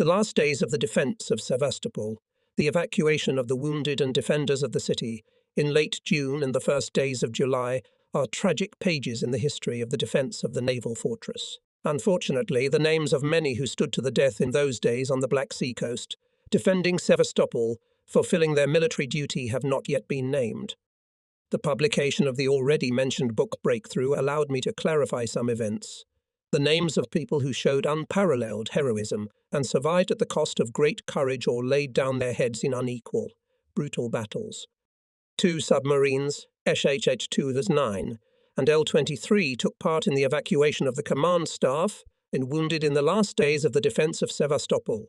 The last days of the defense of Sevastopol, the evacuation of the wounded and defenders of the city in late June and the first days of July are tragic pages in the history of the defense of the naval fortress. Unfortunately, the names of many who stood to the death in those days on the Black Sea coast, defending Sevastopol, fulfilling their military duty, have not yet been named. The publication of the already mentioned book Breakthrough allowed me to clarify some events. The names of people who showed unparalleled heroism and survived at the cost of great courage or laid down their heads in unequal, brutal battles. 2 submarines, SHH-209 and L-23, took part in the evacuation of the command staff and wounded in the last days of the defense of Sevastopol.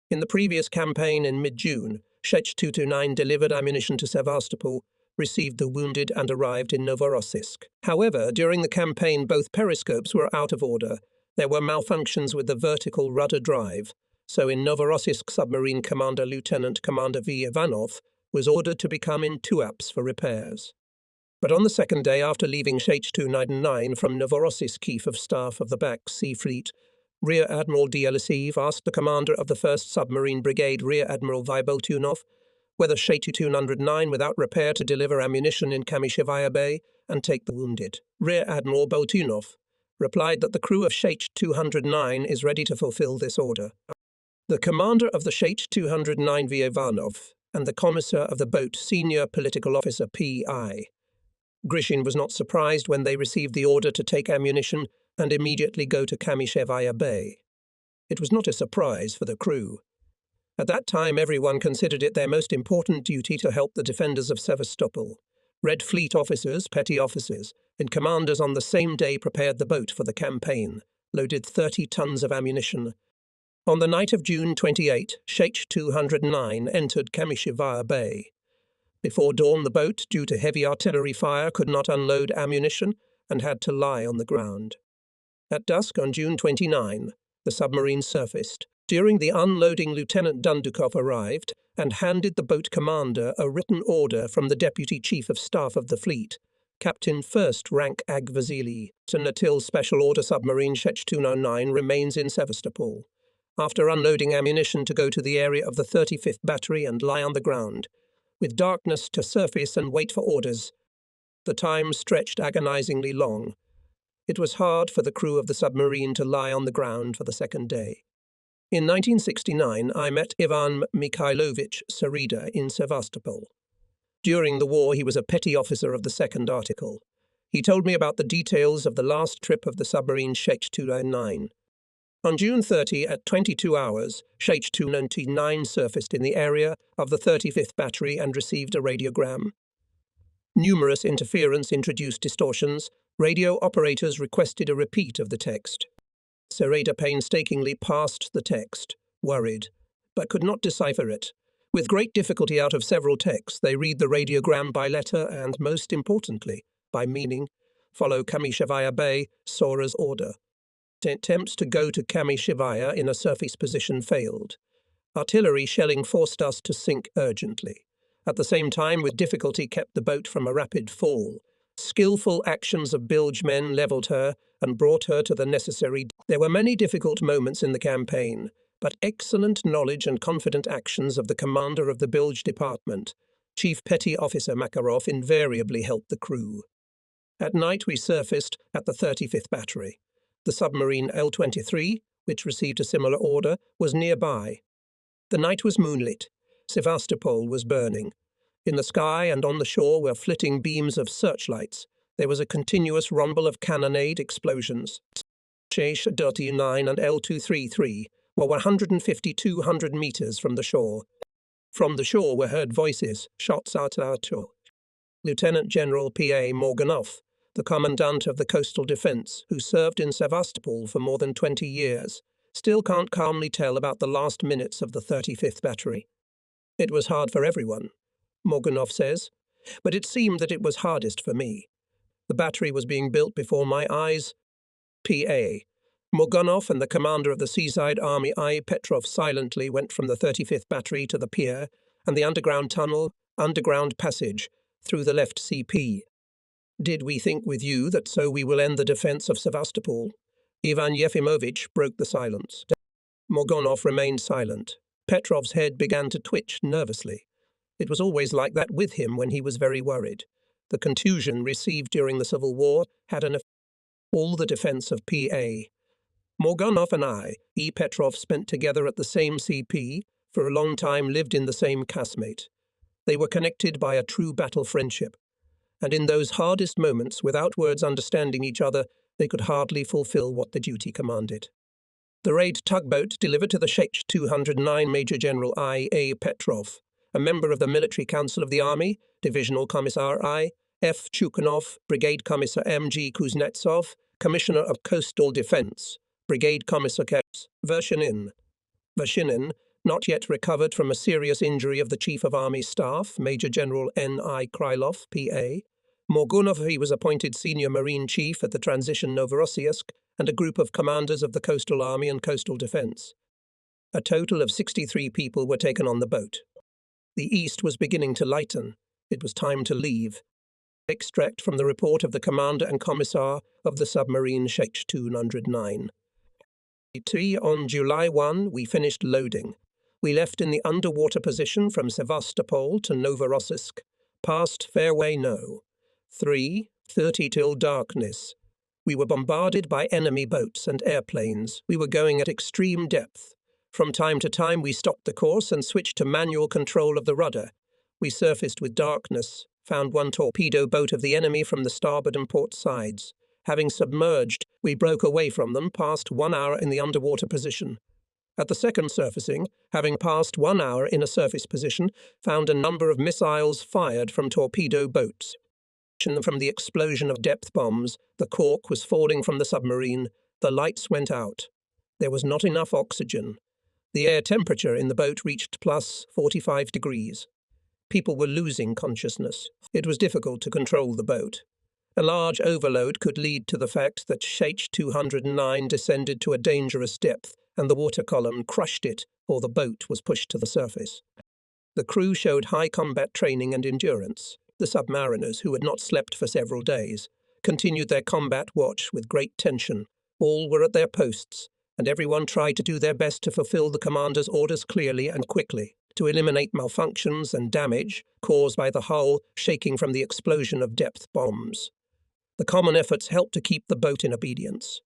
In the previous campaign in mid-June, SHH-229 delivered ammunition to Sevastopol, received the wounded and arrived in Novorossiysk. However, during the campaign both periscopes were out of order. There were malfunctions with the vertical rudder drive, so in Novorossiysk submarine commander Lieutenant Commander V. Ivanov was ordered to become in Tuapse for repairs. But on the second day after leaving SH-299 from Novorossiysk, Chief of Staff of the Black Sea Fleet, Rear Admiral Dielesev asked the commander of the 1st Submarine Brigade, Rear Admiral Vyboltunov, whether SH-209 without repair to deliver ammunition in Kamishevaya Bay and take the wounded. Rear Admiral Boltunov replied that the crew of SH-209 is ready to fulfill this order. The commander of the SH-209 V. Ivanov and the commissar of the boat, Senior Political Officer P.I. Grishin, was not surprised when they received the order to take ammunition and immediately go to Kamishevaya Bay. It was not a surprise for the crew. At that time, everyone considered it their most important duty to help the defenders of Sevastopol. Red Fleet officers, petty officers, and commanders on the same day prepared the boat for the campaign, loaded 30 tons of ammunition. On the night of June 28, SH-209 entered Kamishevaya Bay. Before dawn, the boat, due to heavy artillery fire, could not unload ammunition and had to lie on the ground. At dusk on June 29, the submarine surfaced. During the unloading, Lieutenant Dundukov arrived and handed the boat commander a written order from the Deputy Chief of Staff of the fleet, Captain First Rank Ag Vasily, until Special Order submarine SH-209 remains in Sevastopol. After unloading ammunition, to go to the area of the 35th Battery and lie on the ground, with darkness, to surface and wait for orders. The time stretched agonizingly long. It was hard for the crew of the submarine to lie on the ground for the second day. In 1969, I met Ivan Mikhailovich Sereda in Sevastopol. During the war, he was a petty officer of the 2nd Article. He told me about the details of the last trip of the submarine SH-209. On June 30, at 22 hours, SH-299 surfaced in the area of the 35th Battery and received a radiogram. Numerous interference introduced distortions. Radio operators requested a repeat of the text. Sereda painstakingly passed the text, worried, but could not decipher it. With great difficulty out of several texts, they read the radiogram by letter and, most importantly, by meaning, follow Kamishevaya Bay, Sora's order. Attempts to go to Kamishevaya in a surface position failed. Artillery shelling forced us to sink urgently. At the same time, with difficulty, kept the boat from a rapid fall. Skillful actions of bilge men levelled her and brought her to the necessary. There were many difficult moments in the campaign, but excellent knowledge and confident actions of the commander of the bilge department, Chief Petty Officer Makarov, invariably helped the crew. At night we surfaced at the 35th Battery. The submarine L-23, which received a similar order, was nearby. The night was moonlit. Sevastopol was burning. In the sky and on the shore were flitting beams of searchlights. There was a continuous rumble of cannonade explosions. SH-209 and L-233 were 150-200 meters from the shore. From the shore were heard voices, shots at our shore. Lieutenant General P.A. Morganov, the commandant of the coastal defense, who served in Sevastopol for more than 20 years, still can't calmly tell about the last minutes of the 35th Battery. It was hard for everyone, Morganov says, but it seemed that it was hardest for me. The battery was being built before my eyes. P.A. Morganov and the commander of the Seaside Army I. Petrov silently went from the 35th Battery to the pier and the underground tunnel, underground passage, through the left CP. Did we think with you that so we will end the defense of Sevastopol? Ivan Yefimovich broke the silence. Morgonov remained silent. Petrov's head began to twitch nervously. It was always like that with him when he was very worried. The contusion received during the Civil War had an effect on all the defense of PA. Morgonov and I, E. Petrov, spent together at the same CP, for a long time lived in the same casemate. They were connected by a true battle friendship. And in those hardest moments, without words understanding each other, they could hardly fulfill what the duty commanded. The raid tugboat delivered to the Sheikh 209 Major General I. A. Petrov, a member of the Military Council of the Army, Divisional Commissar I. F. Chukhanov, Brigade Commissar M. G. Kuznetsov, Commissioner of Coastal Defense, Brigade Commissar Keps, Vershinin, not yet recovered from a serious injury of the Chief of Army Staff, Major General N. I. Krylov, P.A. Morgunov, he was appointed Senior Marine Chief at the transition Novorossiysk, and a group of commanders of the Coastal Army and Coastal Defense. A total of 63 people were taken on the boat. The east was beginning to lighten. It was time to leave. Extract from the report of the commander and commissar of the submarine Sheikh 209. On July 1, we finished loading. We left in the underwater position from Sevastopol to Novorossiysk, past Fairway No. 3:30 till darkness. We were bombarded by enemy boats and airplanes. We were going at extreme depth. From time to time we stopped the course and switched to manual control of the rudder. We surfaced with darkness, found one torpedo boat of the enemy from the starboard and port sides. Having submerged, we broke away from them past 1 hour in the underwater position. At the second surfacing, having passed 1 hour in a surface position, found a number of missiles fired from torpedo boats. From the explosion of depth bombs, the cork was falling from the submarine. The lights went out. There was not enough oxygen. The air temperature in the boat reached plus 45 degrees. People were losing consciousness. It was difficult to control the boat. A large overload could lead to the fact that Sheikh 209 descended to a dangerous depth, and the water column crushed it, or the boat was pushed to the surface. The crew showed high combat training and endurance. The submariners, who had not slept for several days, continued their combat watch with great tension. All were at their posts, and everyone tried to do their best to fulfill the commander's orders clearly and quickly, to eliminate malfunctions and damage caused by the hull shaking from the explosion of depth bombs. The common efforts helped to keep the boat in obedience.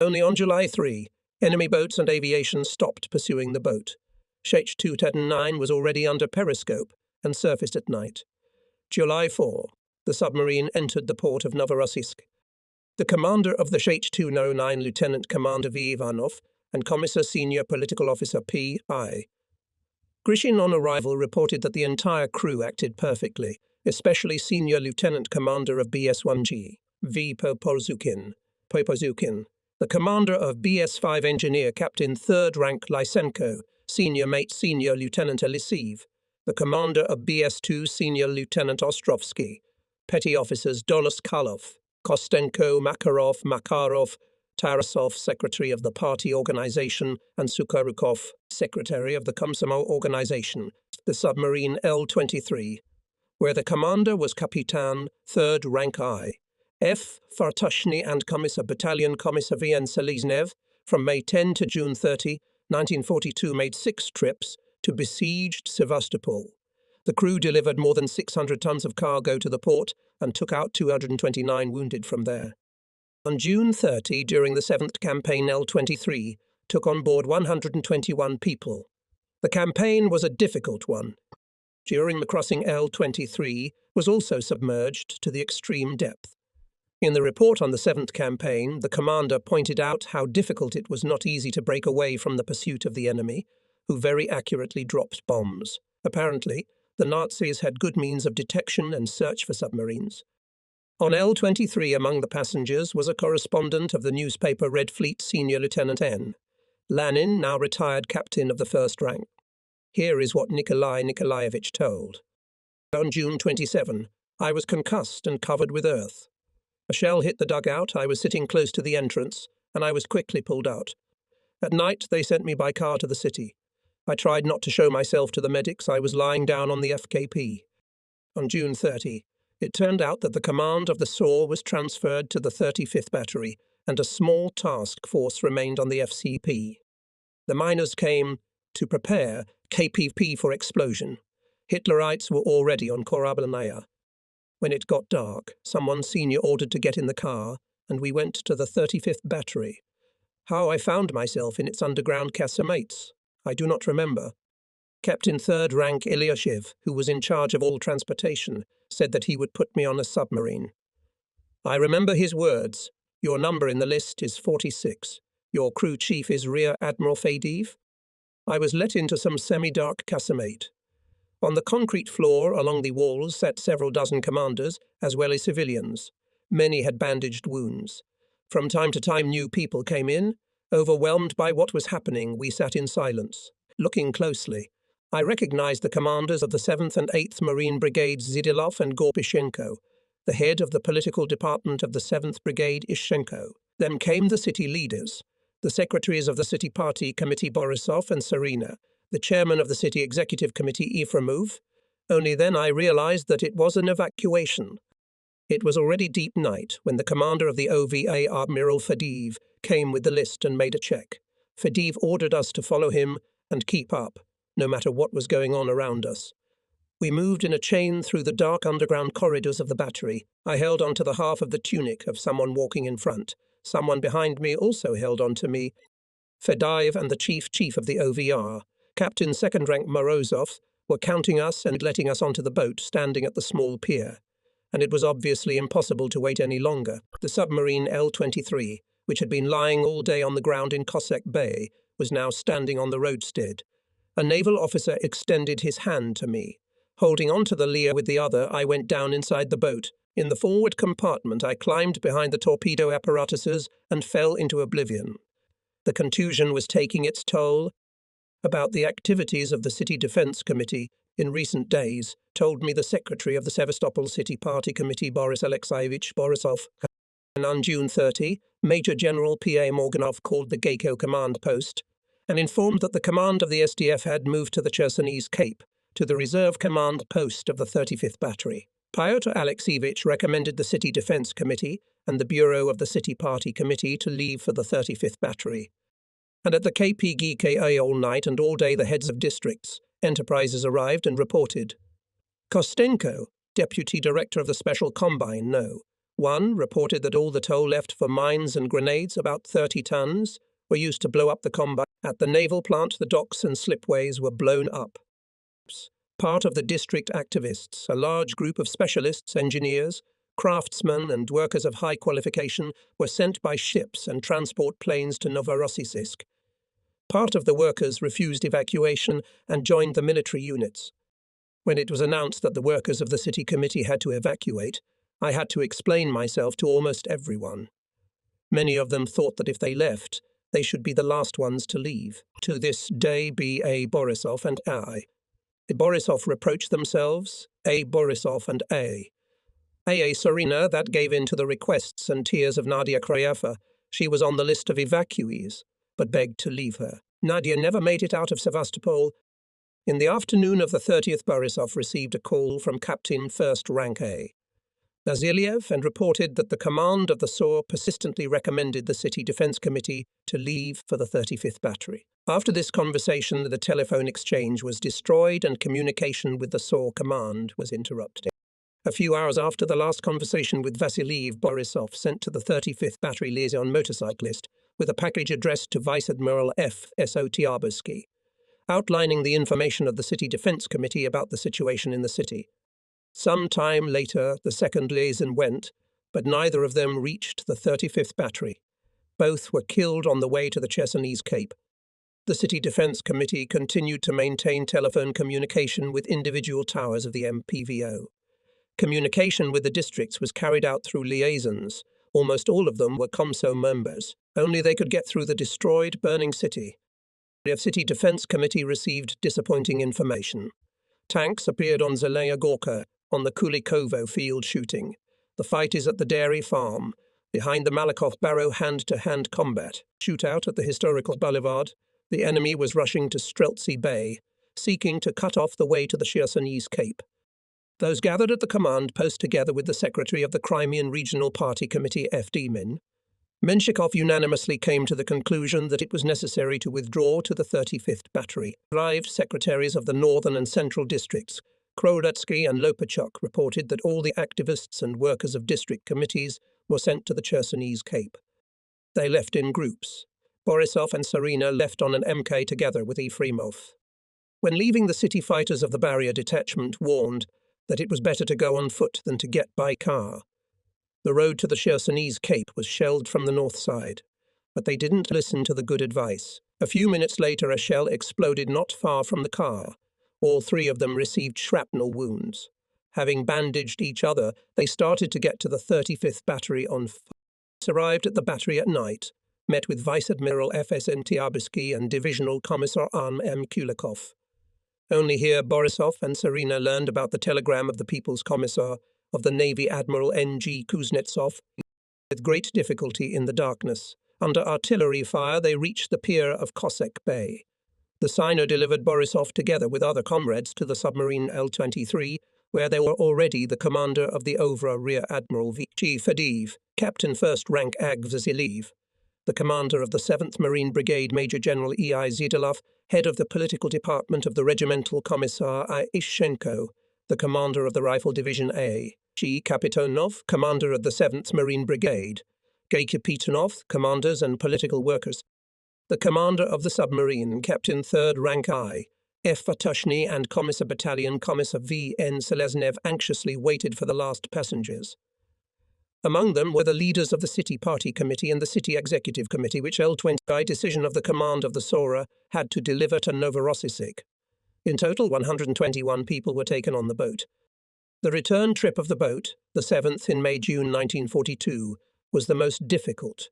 Only on July 3, enemy boats and aviation stopped pursuing the boat. Sheikh 209 was already under periscope and surfaced at night. July 4, the submarine entered the port of Novorossiysk. The commander of the Sheikh 209, Lieutenant Commander V. Ivanov, and Commissar Senior Political Officer P.I. Grishin on arrival reported that the entire crew acted perfectly, especially Senior Lieutenant Commander of BS-1G, V. Popozukin. The commander of BS-5 Engineer Captain 3rd Rank Lysenko, Senior Mate Senior Lieutenant Eliseev. The commander of BS-2 Senior Lieutenant Ostrovsky, Petty Officers Doloskhalov, Kostenko, Makarov, Tarasov, Secretary of the Party Organization, and Sukharukov, Secretary of the Komsomol Organization, the submarine L-23, where the commander was Kapitan, 3rd Rank I, F. Fartushny and Commissar Battalion Commissar V.N. Seleznev, from May 10 to June 30, 1942 made 6 trips to besieged Sevastopol. The crew delivered more than 600 tons of cargo to the port and took out 229 wounded from there. On June 30, during the 7th campaign, L-23 took on board 121 people. The campaign was a difficult one. During the crossing, L-23 was also submerged to the extreme depth. In the report on the 7th campaign, the commander pointed out how difficult it was not easy to break away from the pursuit of the enemy, who very accurately dropped bombs. Apparently, the Nazis had good means of detection and search for submarines. On L-23 among the passengers was a correspondent of the newspaper Red Fleet Senior Lieutenant N. Lanin, now retired captain of the 1st rank. Here is what Nikolai Nikolaevich told. On June 27, I was concussed and covered with earth. A shell hit the dugout, I was sitting close to the entrance, and I was quickly pulled out. At night, they sent me by car to the city. I tried not to show myself to the medics. I was lying down on the FKP. On June 30, it turned out that the command of the SOR was transferred to the 35th Battery, and a small task force remained on the FCP. The miners came to prepare KPP for explosion. Hitlerites were already on Korablanaya. When it got dark, someone senior ordered to get in the car, and we went to the 35th Battery. How I found myself in its underground casemates, I do not remember. Captain 3rd Rank Ilyashiv, who was in charge of all transportation, said that he would put me on a submarine. I remember his words. Your number in the list is 46. Your crew chief is Rear Admiral Fadiv. I was let into some semi-dark casemate. On the concrete floor along the walls sat several dozen commanders, as well as civilians. Many had bandaged wounds. From time to time new people came in. Overwhelmed by what was happening, we sat in silence. Looking closely, I recognized the commanders of the 7th and 8th Marine Brigades Zidilov and Gorpishenko, the head of the political department of the 7th Brigade Ishchenko. Then came the city leaders, the secretaries of the City Party Committee Borisov and Serena, the chairman of the City Executive Committee Efremov. Only then I realized that it was an evacuation. It was already deep night when the commander of the OVA, Admiral Fadiv, came with the list and made a check. Fadiv ordered us to follow him and keep up, no matter what was going on around us. We moved in a chain through the dark underground corridors of the battery. I held onto the half of the tunic of someone walking in front. Someone behind me also held on to me. Fadiv and the chief of the OVR, Captain 2nd Rank Morozov, were counting us and letting us onto the boat standing at the small pier. And it was obviously impossible to wait any longer. The submarine L-23, which had been lying all day on the ground in Cossack Bay, was now standing on the roadstead. A naval officer extended his hand to me. Holding onto the leer with the other, I went down inside the boat. In the forward compartment, I climbed behind the torpedo apparatuses and fell into oblivion. The contusion was taking its toll. About the activities of the City Defense Committee in recent days told me the secretary of the Sevastopol City Party Committee, Boris Alexeyevich Borisov. And on June 30, Major General P.A. Morganov called the Gayko command post and informed that the command of the SDF had moved to the Chersonese Cape, to the reserve command post of the 35th Battery. Pyotr Alexeyevich recommended the City Defense Committee and the Bureau of the City Party Committee to leave for the 35th Battery. And at the KPGKA all night and all day the heads of districts, enterprises arrived and reported. Kostenko, Deputy Director of the Special Combine, No. 1, reported that all the tow left for mines and grenades, about 30 tons, were used to blow up the combine. At the naval plant, the docks and slipways were blown up. Part of the district activists, a large group of specialists, engineers, craftsmen and workers of high qualification, were sent by ships and transport planes to Novorossiysk. Part of the workers refused evacuation and joined the military units. When it was announced that the workers of the city committee had to evacuate, I had to explain myself to almost everyone. Many of them thought that if they left, they should be the last ones to leave. To this day, B.A. Borisov and I. Borisov reproached themselves, A. Borisov and A. Serena, that gave in to the requests and tears of Nadia Kraeva. She was on the list of evacuees, but begged to leave her. Nadia never made it out of Sevastopol. In the afternoon of the 30th, Borisov received a call from Captain 1st Rank A. Vaziliev and reported that the command of the SOR persistently recommended the City Defense Committee to leave for the 35th Battery. After this conversation, the telephone exchange was destroyed and communication with the SOR command was interrupted. A few hours after the last conversation with Vasiliev, Borisov sent to the 35th Battery liaison motorcyclist with a package addressed to Vice Admiral F. S.O. Tiabersky, outlining the information of the City Defense Committee about the situation in the city. Some time later, the second liaison went, but neither of them reached the 35th Battery. Both were killed on the way to the Chersonese Cape. The City Defense Committee continued to maintain telephone communication with individual towers of the MPVO. Communication with the districts was carried out through liaisons. Almost all of them were COMSO members. Only they could get through the destroyed, burning city. The City Defense Committee received disappointing information. Tanks appeared on Zelaya Gorka, on the Kulikovo field shooting. The fight is at the dairy farm. Behind the Malakoff Barrow hand-to-hand combat. Shootout at the historical boulevard. The enemy was rushing to Streltsy Bay, seeking to cut off the way to the Chersonese Cape. Those gathered at the command post together with the secretary of the Crimean Regional Party Committee, F. D. Min, Menshikov unanimously came to the conclusion that it was necessary to withdraw to the 35th Battery. Arrived secretaries of the northern and central districts, Kroletsky and Lopachuk, reported that all the activists and workers of district committees were sent to the Chersonese Cape. They left in groups. Borisov and Serena left on an MK together with Efremov. When leaving the city, fighters of the barrier detachment warned that it was better to go on foot than to get by car. The road to the Chersonese Cape was shelled from the north side, but they didn't listen to the good advice. A few minutes later, a shell exploded not far from the car. All three of them received shrapnel wounds. Having bandaged each other, they started to get to the 35th Battery on foot. Arrived at the battery at night, met with Vice Admiral F.S.N. Tyabrsky and Divisional Commissar M. Kulikov. Only here Borisov and Serena learned about the telegram of the People's Commissar of the Navy Admiral N.G. Kuznetsov. With great difficulty in the darkness, under artillery fire, they reached the pier of Cossack Bay. The signer delivered Borisov together with other comrades to the submarine L-23, where they were already the commander of the Ovra Rear Admiral V.G. Fadiv, Captain First Rank Ag Vasiliyev, the commander of the 7th Marine Brigade Major General E.I. Zidilov, head of the political department of the Regimental Commissar I. Ishchenko, the commander of the Rifle Division A. G. Kapitonov, commander of the 7th Marine Brigade, Gay Kapitonov, commanders and political workers, the commander of the submarine, Captain 3rd Rank I. F. Vatushny, and Commissar Battalion Commissar V. N. Seleznev anxiously waited for the last passengers. Among them were the leaders of the City Party Committee and the City Executive Committee, which L-20, by decision of the command of the Sora, had to deliver to Novorossiysk. In total, 121 people were taken on the boat. The return trip of the boat, the 7th in May-June 1942, was the most difficult.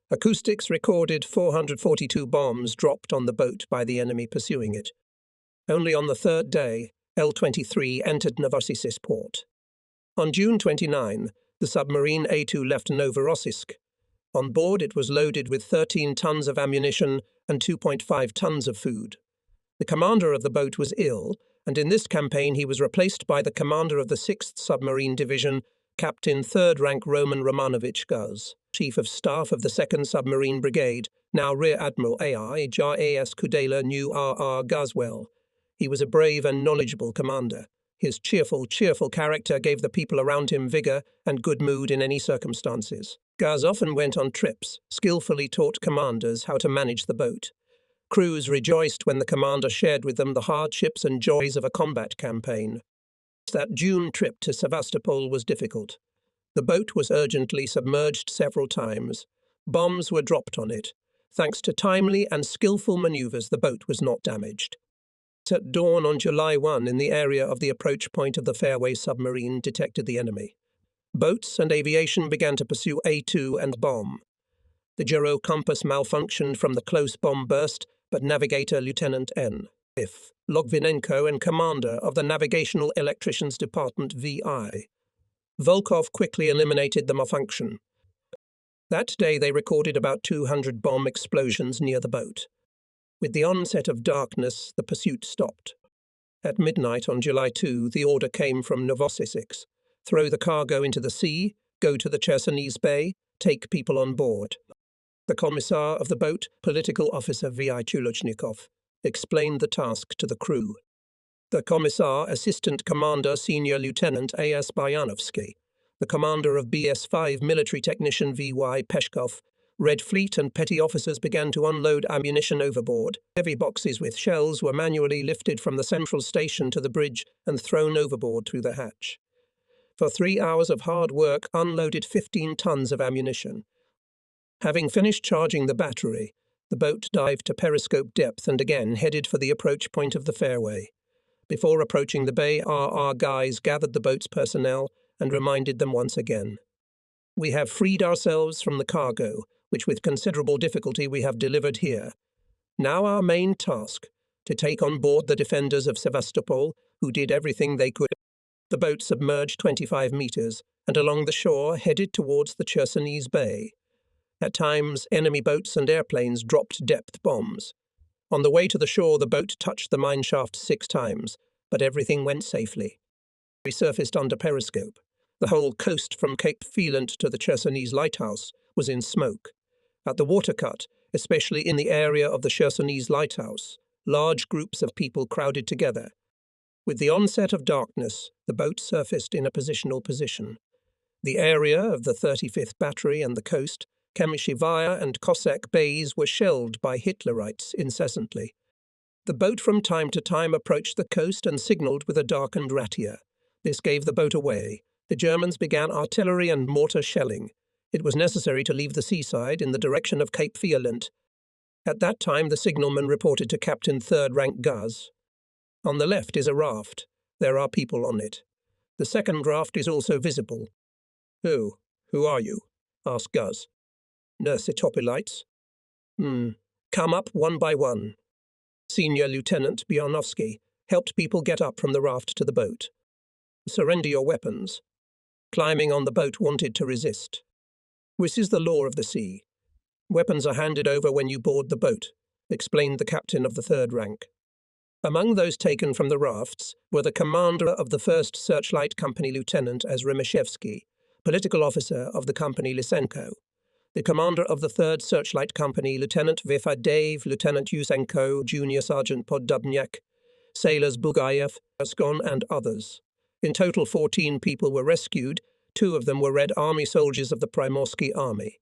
Acoustics recorded 442 bombs dropped on the boat by the enemy pursuing it. Only on the third day, L-23 entered Novorossiysk port. On June 29, the submarine A2 left Novorossiysk. On board, it was loaded with 13 tons of ammunition and 2.5 tons of food. The commander of the boat was ill, and in this campaign he was replaced by the commander of the 6th Submarine Division, Captain 3rd Rank Roman Romanovich Guz, Chief of Staff of the 2nd Submarine Brigade, now Rear Admiral A.I. Jas Kudela knew R.R. Guzwell. He was a brave and knowledgeable commander. His cheerful character gave the people around him vigor and good mood in any circumstances. Guz often went on trips, skillfully taught commanders how to manage the boat. Crews rejoiced when the commander shared with them the hardships and joys of a combat campaign. That June trip to Sevastopol was difficult. The boat was urgently submerged several times. Bombs were dropped on it. Thanks to timely and skillful maneuvers, the boat was not damaged. At dawn on July 1, in the area of the approach point of the Fairway submarine, detected the enemy. Boats and aviation began to pursue A2 and bomb. The gyro compass malfunctioned from the close bomb burst, but navigator Lieutenant N. F. Logvinenko and commander of the Navigational Electricians Department VI. Volkov quickly eliminated the malfunction. That day they recorded about 200 bomb explosions near the boat. With the onset of darkness, the pursuit stopped. At midnight on July 2, the order came from Novorossiysk: throw the cargo into the sea, go to the Chersonese Bay, take people on board. The commissar of the boat, political officer V.I. Chuluchnikov, explained the task to the crew. The commissar, assistant commander, senior lieutenant A.S. Bayanovsky, the commander of BS-5 military technician V.Y. Peshkov, Red Fleet and petty officers began to unload ammunition overboard. Heavy boxes with shells were manually lifted from the central station to the bridge and thrown overboard through the hatch. For 3 hours of hard work, unloaded 15 tons of ammunition. Having finished charging the battery, the boat dived to periscope depth and again headed for the approach point of the Fairway. Before approaching the bay, R.R. Guys gathered the boat's personnel and reminded them once again. We have freed ourselves from the cargo, which with considerable difficulty we have delivered here. Now our main task, to take on board the defenders of Sevastopol, who did everything they could. The boat submerged 25 meters and along the shore headed towards the Chersonese Bay. At times, enemy boats and airplanes dropped depth bombs. On the way to the shore, the boat touched the mineshaft 6 times, but everything went safely. We surfaced under periscope. The whole coast from Cape Phelant to the Chersonese lighthouse was in smoke. At the water cut, especially in the area of the Chersonese lighthouse, large groups of people crowded together. With the onset of darkness, the boat surfaced in a positional position. The area of the 35th Battery and the coast, Kamishivaya and Cossack bays were shelled by Hitlerites incessantly. The boat from time to time approached the coast and signalled with a darkened ratia. This gave the boat away. The Germans began artillery and mortar shelling. It was necessary to leave the seaside in the direction of Cape Violent. At that time the signalman reported to Captain Third Rank Guz. On the left is a raft. There are people on it. The second raft is also visible. Who are you? Asked Guz. Nurse Topolites. Come up one by one. Senior Lieutenant Bjarnowski helped people get up from the raft to the boat. Surrender your weapons. Climbing on the boat wanted to resist. This is the law of the sea. Weapons are handed over when you board the boat, explained the captain of the third rank. Among those taken from the rafts were the commander of the 1st Searchlight Company Lieutenant Azremishevsky, political officer of the company Lysenko, the commander of the 3rd Searchlight Company Lieutenant Vefadev, Lieutenant Yusenko, Junior Sergeant Podubnyak, sailors Bugayev, Asgon and others. In total 14 people were rescued. 2 of them were Red Army soldiers of the Primorsky Army.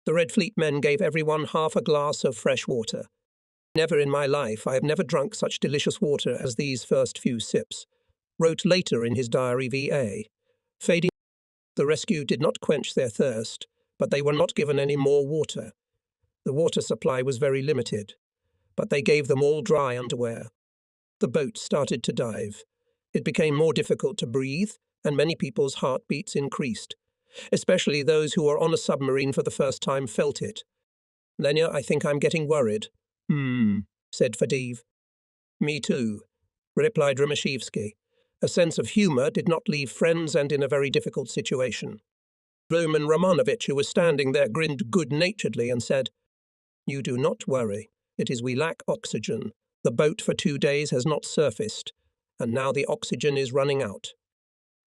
The Red Fleet men gave everyone half a glass of fresh water. Never in my life I have never drunk such delicious water as these first few sips, wrote later in his diary V.A. Fading. The rescue did not quench their thirst, but they were not given any more water. The water supply was very limited, but they gave them all dry underwear. The boat started to dive. It became more difficult to breathe, and many people's heartbeats increased. Especially those who were on a submarine for the first time felt it. Lenya, I think I'm getting worried. Said Fadiv. Me too, replied Rimashevsky. A sense of humour did not leave friends and in a very difficult situation. Roman Romanovich, who was standing there, grinned good-naturedly and said, You do not worry. It is we lack oxygen. The boat for 2 days has not surfaced, and now the oxygen is running out.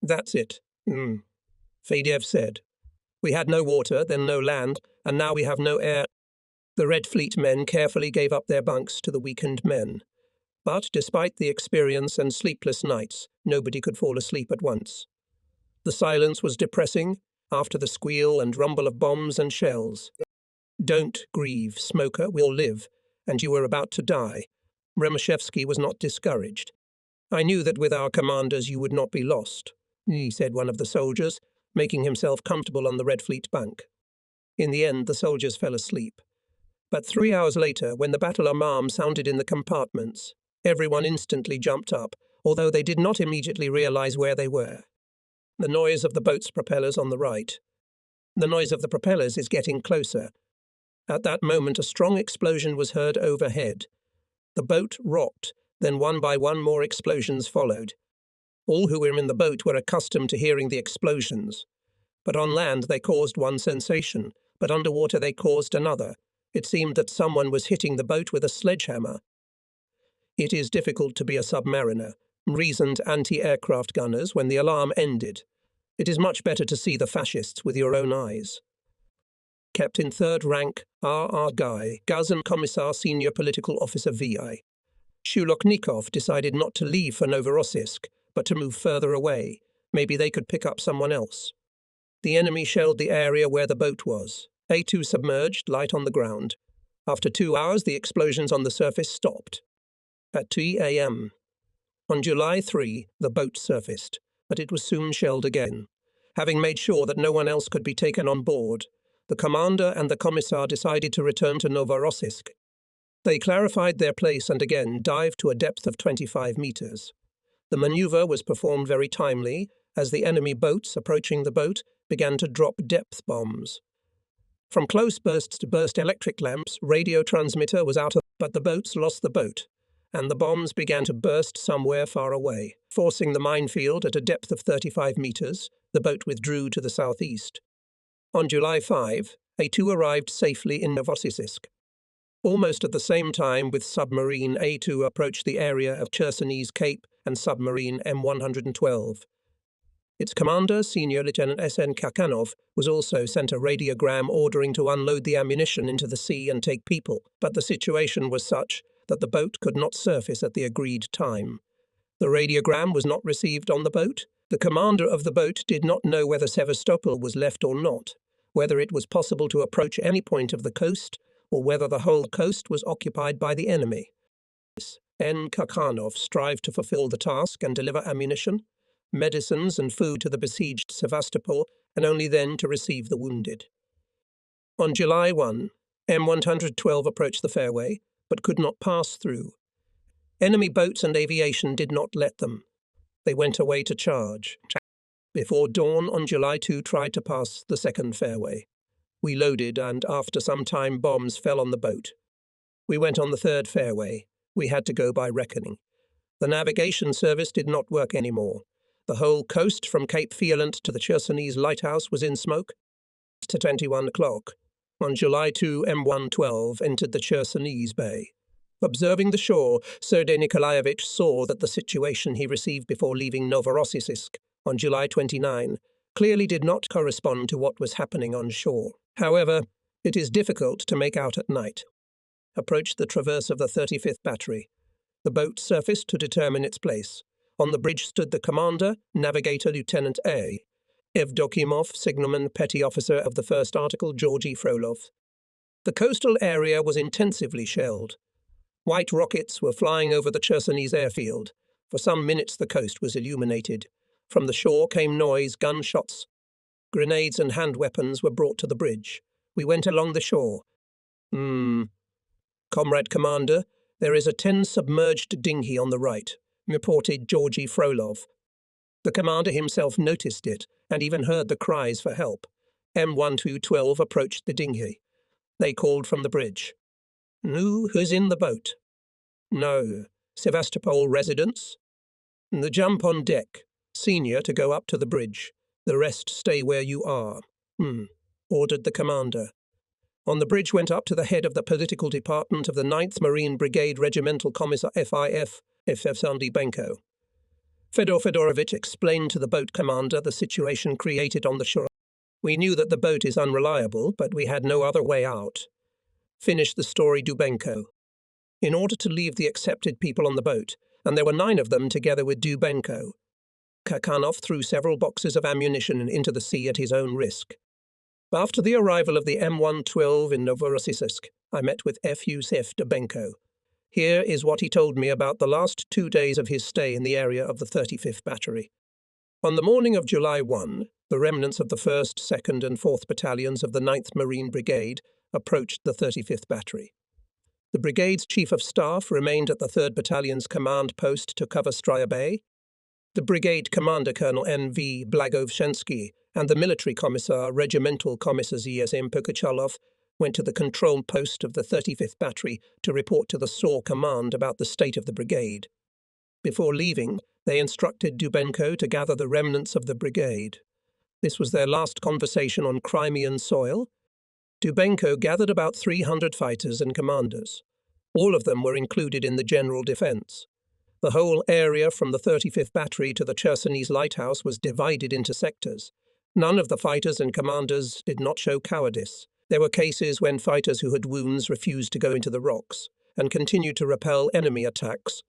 That's it. Fadev said. We had no water, then no land, and now we have no air. The Red Fleet men carefully gave up their bunks to the weakened men. But despite the experience and sleepless nights, nobody could fall asleep at once. The silence was depressing after the squeal and rumble of bombs and shells. Don't grieve, smoker, we'll live, and you were about to die. Remeshevsky was not discouraged. I knew that with our commanders you would not be lost, said one of the soldiers, making himself comfortable on the Red Fleet bunk. In the end, the soldiers fell asleep. But 3 hours later, when the battle alarm sounded in the compartments, everyone instantly jumped up, although they did not immediately realize where they were. The noise of the boat's propellers on the right. The noise of the propellers is getting closer. At that moment, a strong explosion was heard overhead. The boat rocked, then one by one more explosions followed. All who were in the boat were accustomed to hearing the explosions. But on land they caused one sensation, but underwater they caused another. It seemed that someone was hitting the boat with a sledgehammer. It is difficult to be a submariner, reasoned anti-aircraft gunners when the alarm ended. It is much better to see the fascists with your own eyes. Captain Third Rank R.R. Guy, Gazan Commissar Senior Political Officer V.I. Shuloknikov decided not to leave for Novorossiysk, but to move further away. Maybe they could pick up someone else. The enemy shelled the area where the boat was. A2 submerged, light on the ground. After 2 hours, the explosions on the surface stopped. At 2 a.m. On July 3, the boat surfaced, but it was soon shelled again. Having made sure that no one else could be taken on board, the commander and the commissar decided to return to Novorossiysk. They clarified their place and again dived to a depth of 25 meters. The maneuver was performed very timely, as the enemy boats approaching the boat began to drop depth bombs. From close bursts to burst electric lamps, radio transmitter was out of, but the boats lost the boat, and the bombs began to burst somewhere far away. Forcing the minefield at a depth of 35 meters, the boat withdrew to the southeast. On July 5, A2 arrived safely in Novorossiysk. Almost at the same time with submarine A2 approached the area of Chersonese Cape and submarine M112. Its commander, Senior Lieutenant S.N. Kakanov, was also sent a radiogram ordering to unload the ammunition into the sea and take people, but the situation was such that the boat could not surface at the agreed time. The radiogram was not received on the boat. The commander of the boat did not know whether Sevastopol was left or not, whether it was possible to approach any point of the coast, or whether the whole coast was occupied by the enemy. N. Kakanov strived to fulfill the task and deliver ammunition, medicines and food to the besieged Sevastopol, and only then to receive the wounded. On July 1, M112 approached the fairway, but could not pass through. Enemy boats and aviation did not let them. They went away to charge. Before dawn on July 2 tried to pass the second fairway. We loaded, and after some time bombs fell on the boat. We went on the third fairway. We had to go by reckoning. The navigation service did not work anymore. The whole coast from Cape Frontlines to the Chersonese lighthouse was in smoke. To 21 o'clock. On July 2, M112 entered the Chersonese Bay. Observing the shore, Sergei Nikolaevich saw that the situation he received before leaving Novorossiysk on July 29 clearly did not correspond to what was happening on shore. However, it is difficult to make out at night. Approached the traverse of the 35th Battery. The boat surfaced to determine its place. On the bridge stood the commander, navigator Lieutenant A. Evdokimov, signalman, petty officer of the first article, Georgy Frolov. The coastal area was intensively shelled. White rockets were flying over the Chersonese airfield. For some minutes the coast was illuminated. From the shore came noise, gunshots. Grenades and hand weapons were brought to the bridge. We went along the shore. Comrade Commander, there is a 10-submerged dinghy on the right, reported Georgy Frolov. The commander himself noticed it and even heard the cries for help. M112 approached the dinghy. They called from the bridge. Who's in the boat? No. Sevastopol residents? The jump on deck. Senior to go up to the bridge. The rest stay where you are. Ordered the commander. On the bridge went up to the head of the political department of the 9th Marine Brigade Regimental Commissar FIF, Efsandi Benko. Fedor Fedorovich explained to the boat commander the situation created on the shore. We knew that the boat is unreliable, but we had no other way out. Finished the story Dubenko. In order to leave the accepted people on the boat, and there were 9 of them together with Dubenko, Kakanov threw several boxes of ammunition into the sea at his own risk. After the arrival of the M112 in Novorossiysk, I met with F. Yusef Dubenko. Here is what he told me about the last 2 days of his stay in the area of the 35th Battery. On the morning of July 1, the remnants of the 1st, 2nd and 4th Battalions of the 9th Marine Brigade approached the 35th Battery. The brigade's Chief of Staff remained at the 3rd Battalion's command post to cover Strya Bay. The brigade commander, Colonel N.V. Blagovshensky, and the military commissar, Regimental Commissar Z.S.M. Pukachalov, went to the control post of the 35th Battery to report to the SOR command about the state of the brigade. Before leaving, they instructed Dubenko to gather the remnants of the brigade. This was their last conversation on Crimean soil. Dubenko gathered about 300 fighters and commanders. All of them were included in the general defense. The whole area from the 35th Battery to the Chersonese lighthouse was divided into sectors. None of the fighters and commanders did not show cowardice. There were cases when fighters who had wounds refused to go into the rocks and continued to repel enemy attacks.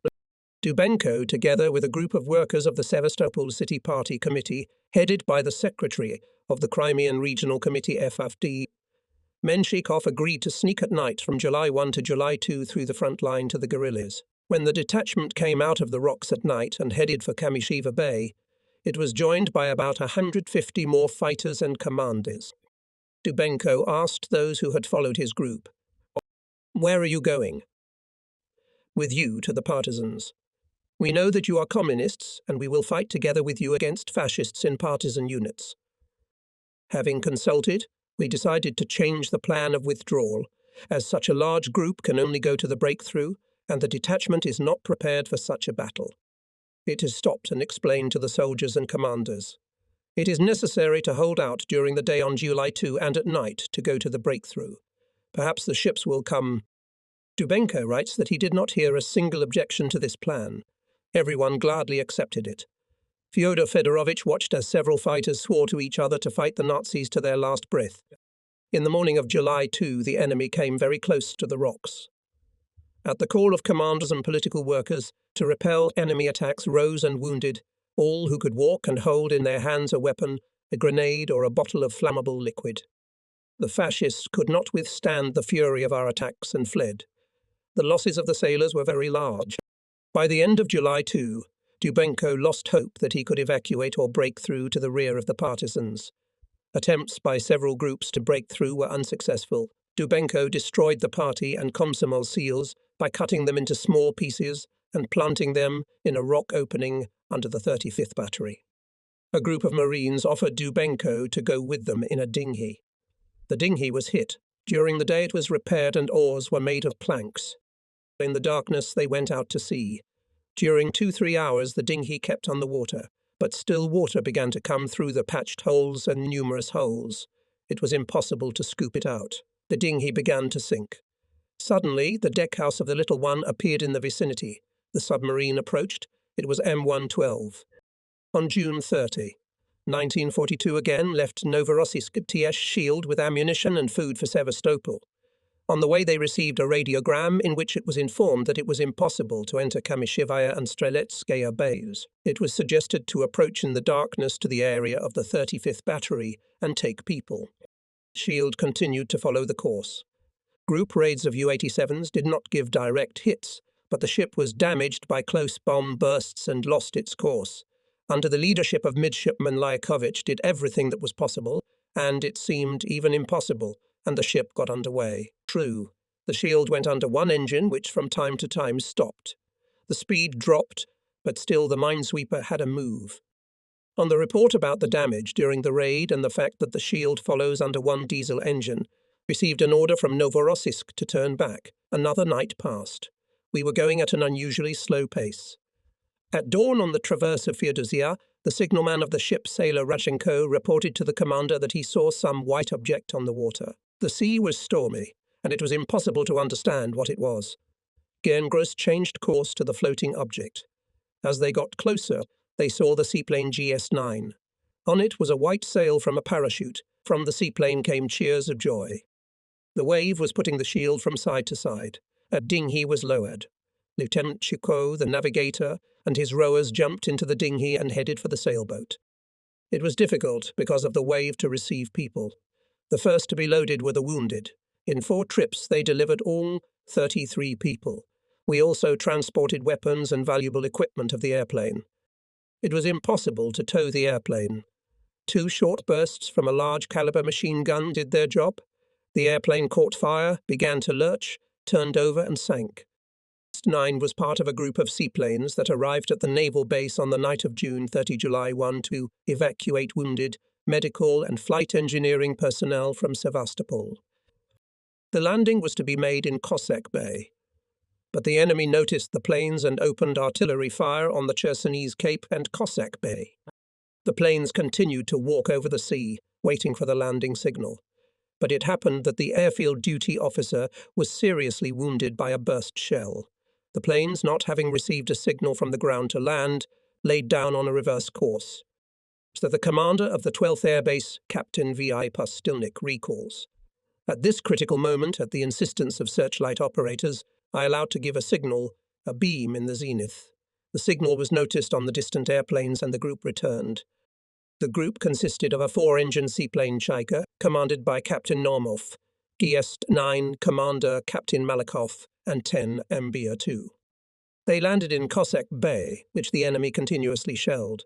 Dubenko, together with a group of workers of the Sevastopol City Party Committee, headed by the secretary of the Crimean Regional Committee FFD, Menshikov agreed to sneak at night from July 1 to July 2 through the front line to the guerrillas. When the detachment came out of the rocks at night and headed for Kamishiva Bay, it was joined by about 150 more fighters and commanders. Dubenko asked those who had followed his group, "Where are you going?" "With you to the partisans. We know that you are communists, and we will fight together with you against fascists in partisan units." Having consulted, we decided to change the plan of withdrawal, as such a large group can only go to the breakthrough, and the detachment is not prepared for such a battle. It is stopped and explained to the soldiers and commanders. It is necessary to hold out during the day on July 2 and at night to go to the breakthrough. Perhaps the ships will come. Dubenko writes that he did not hear a single objection to this plan. Everyone gladly accepted it. Fyodor Fedorovich watched as several fighters swore to each other to fight the Nazis to their last breath. In the morning of July 2, the enemy came very close to the rocks. At the call of commanders and political workers to repel enemy attacks rose and wounded, all who could walk and hold in their hands a weapon, a grenade or a bottle of flammable liquid. The fascists could not withstand the fury of our attacks and fled. The losses of the sailors were very large. By the end of July 2, Dubenko lost hope that he could evacuate or break through to the rear of the partisans. Attempts by several groups to break through were unsuccessful. Dubenko destroyed the party and Komsomol seals by cutting them into small pieces and planting them in a rock opening under the 35th Battery. A group of Marines offered Dubenko to go with them in a dinghy. The dinghy was hit. During the day it was repaired and oars were made of planks. In the darkness they went out to sea. During 2-3 hours the dinghy kept on the water, but still water began to come through the patched holes and numerous holes. It was impossible to scoop it out. The dinghy began to sink. Suddenly, the deckhouse of the little one appeared in the vicinity. The submarine approached. It was M112. On June 30, 1942 again left Novorossiysk TS Shield with ammunition and food for Sevastopol. On the way they received a radiogram in which it was informed that it was impossible to enter Kamishivaya and Streletskaya bays. It was suggested to approach in the darkness to the area of the 35th Battery and take people. Shield continued to follow the course. Group raids of U-87s did not give direct hits, but the ship was damaged by close bomb bursts and lost its course. Under the leadership of Midshipman Lyakovich did everything that was possible, and it seemed even impossible, and the ship got underway. True, the Shield went under one engine, which from time to time stopped. The speed dropped, but still the minesweeper had a move. On the report about the damage during the raid and the fact that the Shield follows under one diesel engine, received an order from Novorossiysk to turn back. Another night passed. We were going at an unusually slow pace. At dawn on the traverse of Feodosia, the signalman of the ship, sailor Rashenko, reported to the commander that he saw some white object on the water. The sea was stormy, and it was impossible to understand what it was. Gerngross changed course to the floating object. As they got closer, they saw the seaplane GS-9. On it was a white sail from a parachute. From the seaplane came cheers of joy. The wave was putting the Shield from side to side. A dinghy was lowered. Lieutenant Chicot, the navigator, and his rowers jumped into the dinghy and headed for the sailboat. It was difficult, because of the wave, to receive people. The first to be loaded were the wounded. In 4 trips they delivered all 33 people. We also transported weapons and valuable equipment of the airplane. It was impossible to tow the airplane. 2 short bursts from a large-caliber machine gun did their job. The airplane caught fire, began to lurch, turned over and sank. GS-9 was part of a group of seaplanes that arrived at the naval base on the night of June 30 July 1 to evacuate wounded, medical and flight engineering personnel from Sevastopol. The landing was to be made in Cossack Bay, but the enemy noticed the planes and opened artillery fire on the Chersonese Cape and Cossack Bay. The planes continued to walk over the sea, waiting for the landing signal. But it happened that the airfield duty officer was seriously wounded by a burst shell. The planes, not having received a signal from the ground to land, laid down on a reverse course. So the commander of the 12th Air Base, Captain V.I. Pustilnik, recalls. At this critical moment, at the insistence of searchlight operators, I allowed to give a signal, a beam in the zenith. The signal was noticed on the distant airplanes and the group returned. The group consisted of a 4-engine seaplane Chaika, commanded by Captain Normov, GS-9 commander Captain Malakov, and 10 Mbia-2. They landed in Cossack Bay, which the enemy continuously shelled.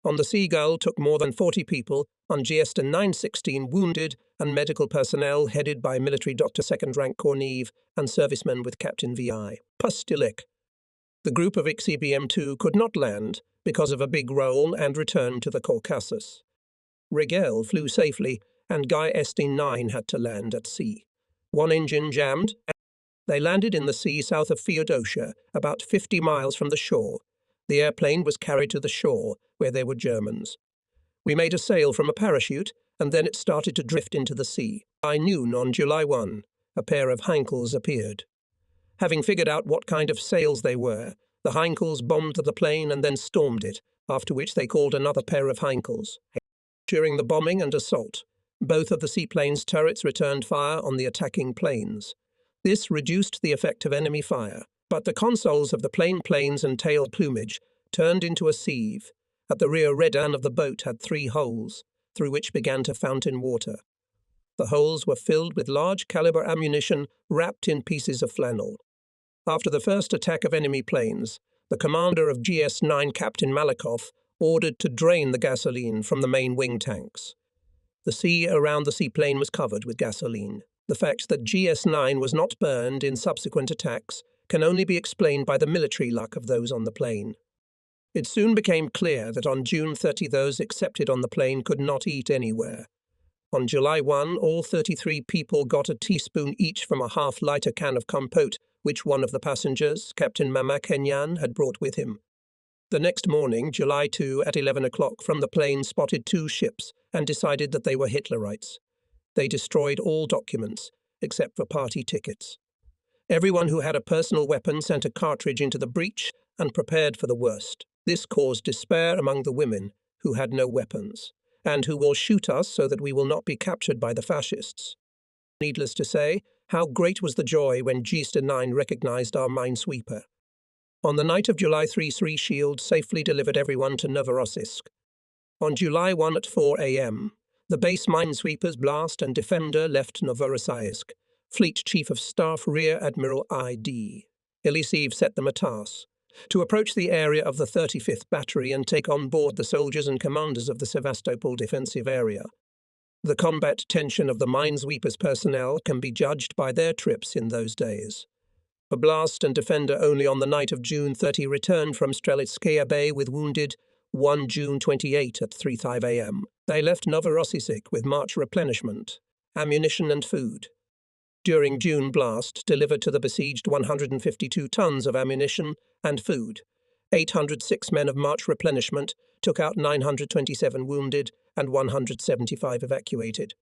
On the Seagull took more than 40 people, on GS-916 wounded and medical personnel headed by military Dr. Second Rank Korneev and servicemen with Captain V.I. Pustilnik. The group of XCBM-2 could not land because of a big roll and returned to the Caucasus. Rigel flew safely, and Guy ST-9 had to land at sea. 1 engine jammed. They landed in the sea south of Feodosia, about 50 miles from the shore. The airplane was carried to the shore, where there were Germans. We made a sail from a parachute, and then it started to drift into the sea. By noon on July 1, a pair of Heinkels appeared. Having figured out what kind of sails they were, the Heinkels bombed the plane and then stormed it, after which they called another pair of Heinkels. During the bombing and assault, both of the seaplanes' turrets returned fire on the attacking planes. This reduced the effect of enemy fire, but the consoles of the planes and tail plumage turned into a sieve. At the rear redan of the boat had 3 holes, through which began to fountain water. The holes were filled with large-caliber ammunition wrapped in pieces of flannel. After the first attack of enemy planes, the commander of GS-9, Captain Malakoff, ordered to drain the gasoline from the main wing tanks. The sea around the seaplane was covered with gasoline. The fact that GS-9 was not burned in subsequent attacks can only be explained by the military luck of those on the plane. It soon became clear that on June 30 those accepted on the plane could not eat anywhere. On July 1, all 33 people got a teaspoon each from a half-liter can of compote, which one of the passengers, Captain Mama Kenyan, had brought with him. The next morning, July 2, at 11 o'clock, from the plane spotted 2 ships and decided that they were Hitlerites. They destroyed all documents, except for party tickets. Everyone who had a personal weapon sent a cartridge into the breach and prepared for the worst. This caused despair among the women, who had no weapons, and who will shoot us so that we will not be captured by the fascists. Needless to say, how great was the joy when GS-9 recognized our minesweeper. On the night of July 3 Shield safely delivered everyone to Novorossiysk. On July 1 at 4 a.m., the base minesweepers Blast and Defender left Novorossiysk. Fleet Chief of Staff Rear Admiral I.D. Ilisev set them a task to approach the area of the 35th Battery and take on board the soldiers and commanders of the Sevastopol defensive area. The combat tension of the minesweepers' personnel can be judged by their trips in those days. A Blast and Defender only on the night of June 30 returned from Strelitskaya Bay with wounded 1 June 28 at 3:05 a.m. They left Novorossiysk with March replenishment, ammunition and food. During June, Blast delivered to the besieged 152 tons of ammunition and food. 806 men of March replenishment took out 927 wounded and 175 evacuated.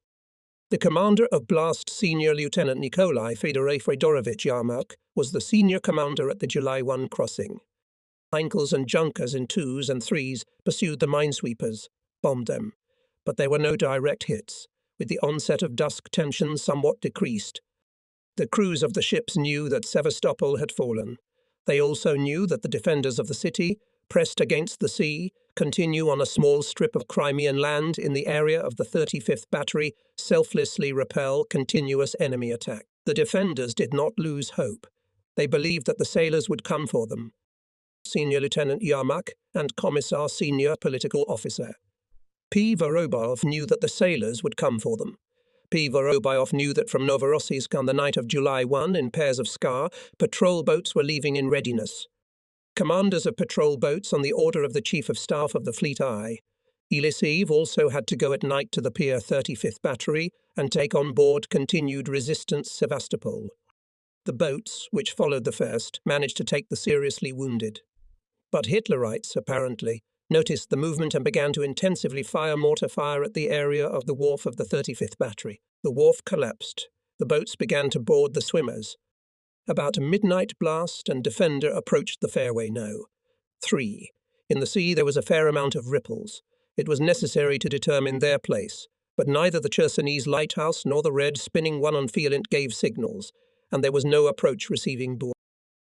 The commander of Blast, Senior Lieutenant Nikolai Fedorovich Yarmak, was the senior commander at the July 1 crossing. Heinkels and Junkers in 2s and 3s pursued the minesweepers, bombed them, but there were no direct hits. With the onset of dusk, tensions somewhat decreased. The crews of the ships knew that Sevastopol had fallen. They also knew that the defenders of the city, pressed against the sea, continue on a small strip of Crimean land in the area of the 35th Battery, selflessly repel continuous enemy attack. The defenders did not lose hope. They believed that the sailors would come for them. Senior Lieutenant Yarmak and Commissar Senior Political Officer P. Vorobyev knew that the sailors would come for them. P. Vorobyev knew that from Novorossiysk on the night of July 1, in pairs of Skar, patrol boats were leaving in readiness. Commanders of patrol boats on the order of the Chief of Staff of the Fleet I. Ilisev also had to go at night to the Pier 35th Battery and take on board continued resistance Sevastopol. The boats, which followed the first, managed to take the seriously wounded. But Hitlerites, apparently, noticed the movement and began to intensively fire mortar fire at the area of the wharf of the 35th Battery. The wharf collapsed. The boats began to board the swimmers. About midnight, Blast and Defender approached the fairway No. 3. In the sea there was a fair amount of ripples. It was necessary to determine their place, but neither the Chersonese lighthouse nor the red spinning one on Feelint gave signals, and there was no approach receiving board.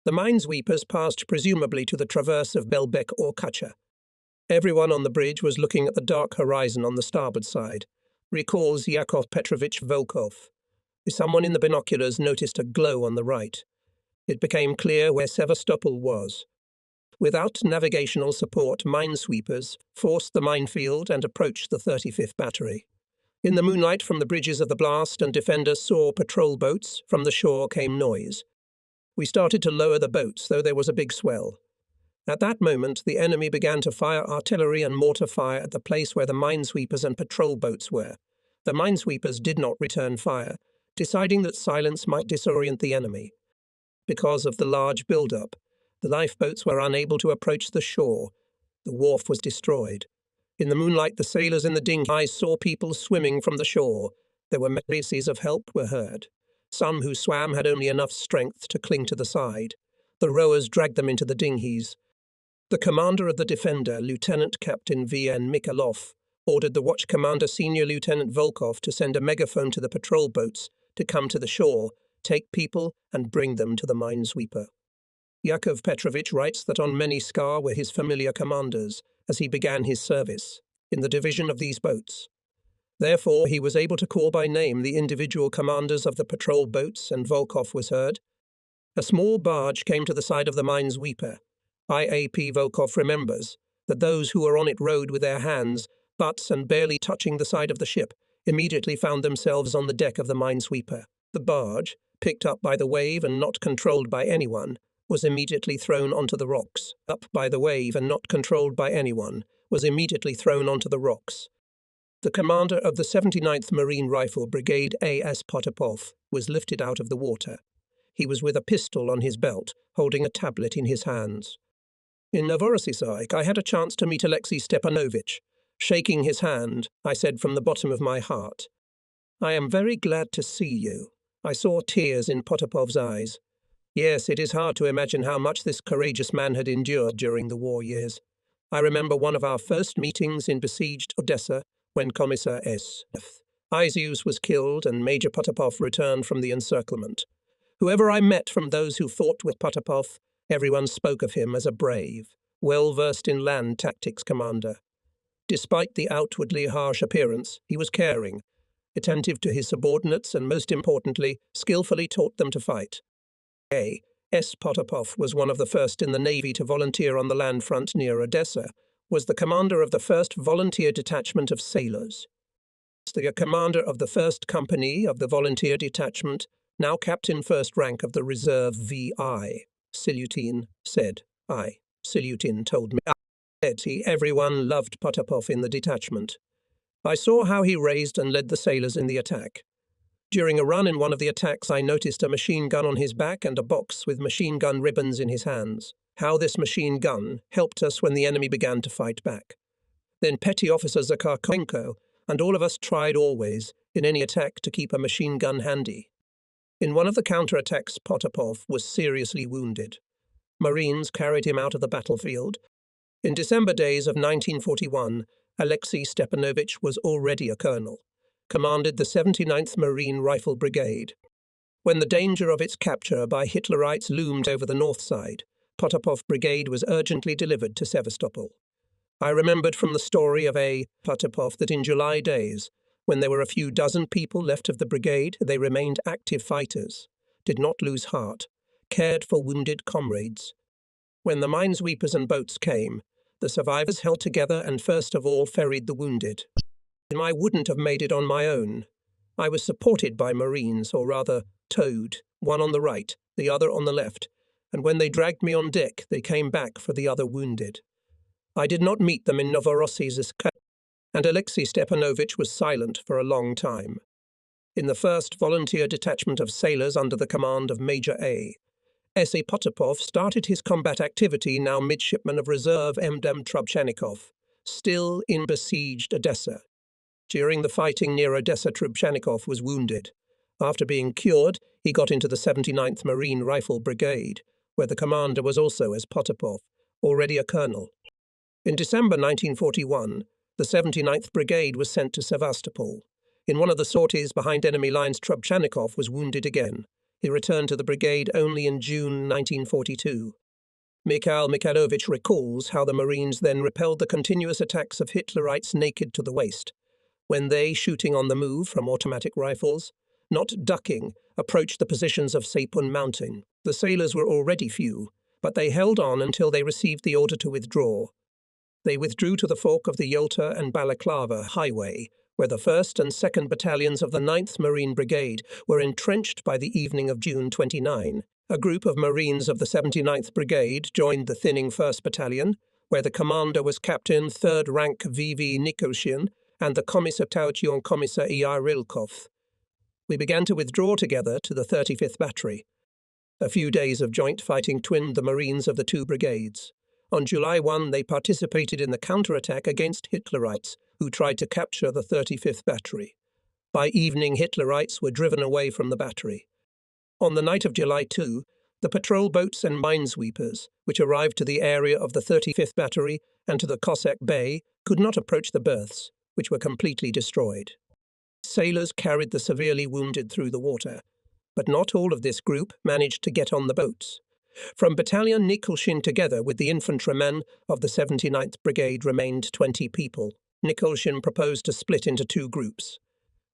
The minesweepers passed presumably to the traverse of Belbek or Kacha. Everyone on the bridge was looking at the dark horizon on the starboard side, recalls Yakov Petrovich Volkov. Someone in the binoculars noticed a glow on the right. It became clear where Sevastopol was. Without navigational support, minesweepers forced the minefield and approached the 35th Battery. In the moonlight from the bridges of the Blast and Defender saw patrol boats. From the shore came noise. We started to lower the boats, though there was a big swell. At that moment, the enemy began to fire artillery and mortar fire at the place where the minesweepers and patrol boats were. The minesweepers did not return fire, deciding that silence might disorient the enemy. Because of the large build-up, the lifeboats were unable to approach the shore. The wharf was destroyed. In the moonlight, the sailors in the dinghies saw people swimming from the shore. There were cries of help were heard. Some who swam had only enough strength to cling to the side. The rowers dragged them into the dinghies. The commander of the Defender, Lieutenant Captain V.N. Mikhailov, ordered the watch commander, Senior Lieutenant Volkov, to send a megaphone to the patrol boats to come to the shore, take people, and bring them to the minesweeper. Yakov Petrovich writes that on many Skar were his familiar commanders as he began his service in the division of these boats. Therefore, he was able to call by name the individual commanders of the patrol boats, and Volkov was heard. A small barge came to the side of the minesweeper. IAP Volkov remembers that those who were on it rowed with their hands, butts and barely touching the side of the ship, immediately found themselves on the deck of the minesweeper. The barge, picked up by the wave and not controlled by anyone, was immediately thrown onto the rocks. Up by the wave and not controlled by anyone, was immediately thrown onto the rocks. The commander of the 79th Marine Rifle Brigade, A.S. Potapov, was lifted out of the water. He was with a pistol on his belt, holding a tablet in his hands. In Novorossiysk, I had a chance to meet Alexei Stepanovich. Shaking his hand, I said from the bottom of my heart, "I am very glad to see you." I saw tears in Potapov's eyes. Yes, it is hard to imagine how much this courageous man had endured during the war years. I remember one of our first meetings in besieged Odessa when Commissar S.F. Izius was killed and Major Potapov returned from the encirclement. Whoever I met from those who fought with Potapov, everyone spoke of him as a brave, well-versed in land tactics commander. Despite the outwardly harsh appearance, he was caring, attentive to his subordinates, and most importantly, skillfully taught them to fight. A.S. Potapov was one of the first in the Navy to volunteer on the land front near Odessa, was the commander of the 1st Volunteer Detachment of Sailors. The commander of the 1st Company of the Volunteer Detachment, now Captain 1st Rank of the Reserve V.I. Silutin said, Silutin told me, everyone loved Potapov in the detachment. I saw how he raised and led the sailors in the attack. During a run in one of the attacks, I noticed a machine gun on his back and a box with machine gun ribbons in his hands. How this machine gun helped us when the enemy began to fight back. Then Petty Officer Zakharchenko and all of us tried always, in any attack, to keep a machine gun handy. In one of the counterattacks, Potapov was seriously wounded. Marines carried him out of the battlefield. In December days of 1941, Alexei Stepanovich was already a colonel, commanded the 79th Marine Rifle Brigade. When the danger of its capture by Hitlerites loomed over the north side, Potapov Brigade was urgently delivered to Sevastopol. I remembered from the story of A. Potapov that in July days, when there were a few dozen people left of the brigade, they remained active fighters, did not lose heart, cared for wounded comrades. When the minesweepers and boats came, the survivors held together and first of all ferried the wounded. I wouldn't have made it on my own. I was supported by Marines, or rather towed, one on the right, the other on the left, and when they dragged me on deck, they came back for the other wounded. I did not meet them in Novorossiysk, and Alexei Stepanovich was silent for a long time. In the 1st Volunteer Detachment of Sailors under the command of Major A. S.A. Potapov started his combat activity, now midshipman of reserve M.D.M. Trubchanikov, still in besieged Odessa. During the fighting near Odessa, Trubchanikov was wounded. After being cured, he got into the 79th Marine Rifle Brigade, where the commander was also as Potapov, already a colonel. In December 1941, the 79th Brigade was sent to Sevastopol. In one of the sorties behind enemy lines, Trubchanikov was wounded again. He returned to the brigade only in June 1942. Mikhail Mikhailovich recalls how the Marines then repelled the continuous attacks of Hitlerites naked to the waist, when they, shooting on the move from automatic rifles, not ducking, approached the positions of Sapun Mountain. The sailors were already few, but they held on until they received the order to withdraw. They withdrew to the fork of the Yalta and Balaclava highway, where the 1st and 2nd Battalions of the 9th Marine Brigade were entrenched by the evening of June 29. A group of Marines of the 79th Brigade joined the thinning 1st Battalion, where the commander was Captain 3rd Rank V.V. Nikoshin and the Commissar Tauchion Commissar Yarilkov. We began to withdraw together to the 35th Battery. A few days of joint fighting twinned the Marines of the two brigades. On July 1, they participated in the counterattack against Hitlerites, who tried to capture the 35th Battery. By evening, Hitlerites were driven away from the battery. On the night of July 2, The patrol boats and minesweepers, which arrived to the area of the 35th Battery and to the Cossack Bay, could not approach the berths, which were completely destroyed. Sailors carried the severely wounded through the water, but not all of this group managed to get on the boats. From Battalion Nikolshin, together with the infantrymen of the 79th Brigade, remained 20 people. Nikolshin proposed to split into two groups.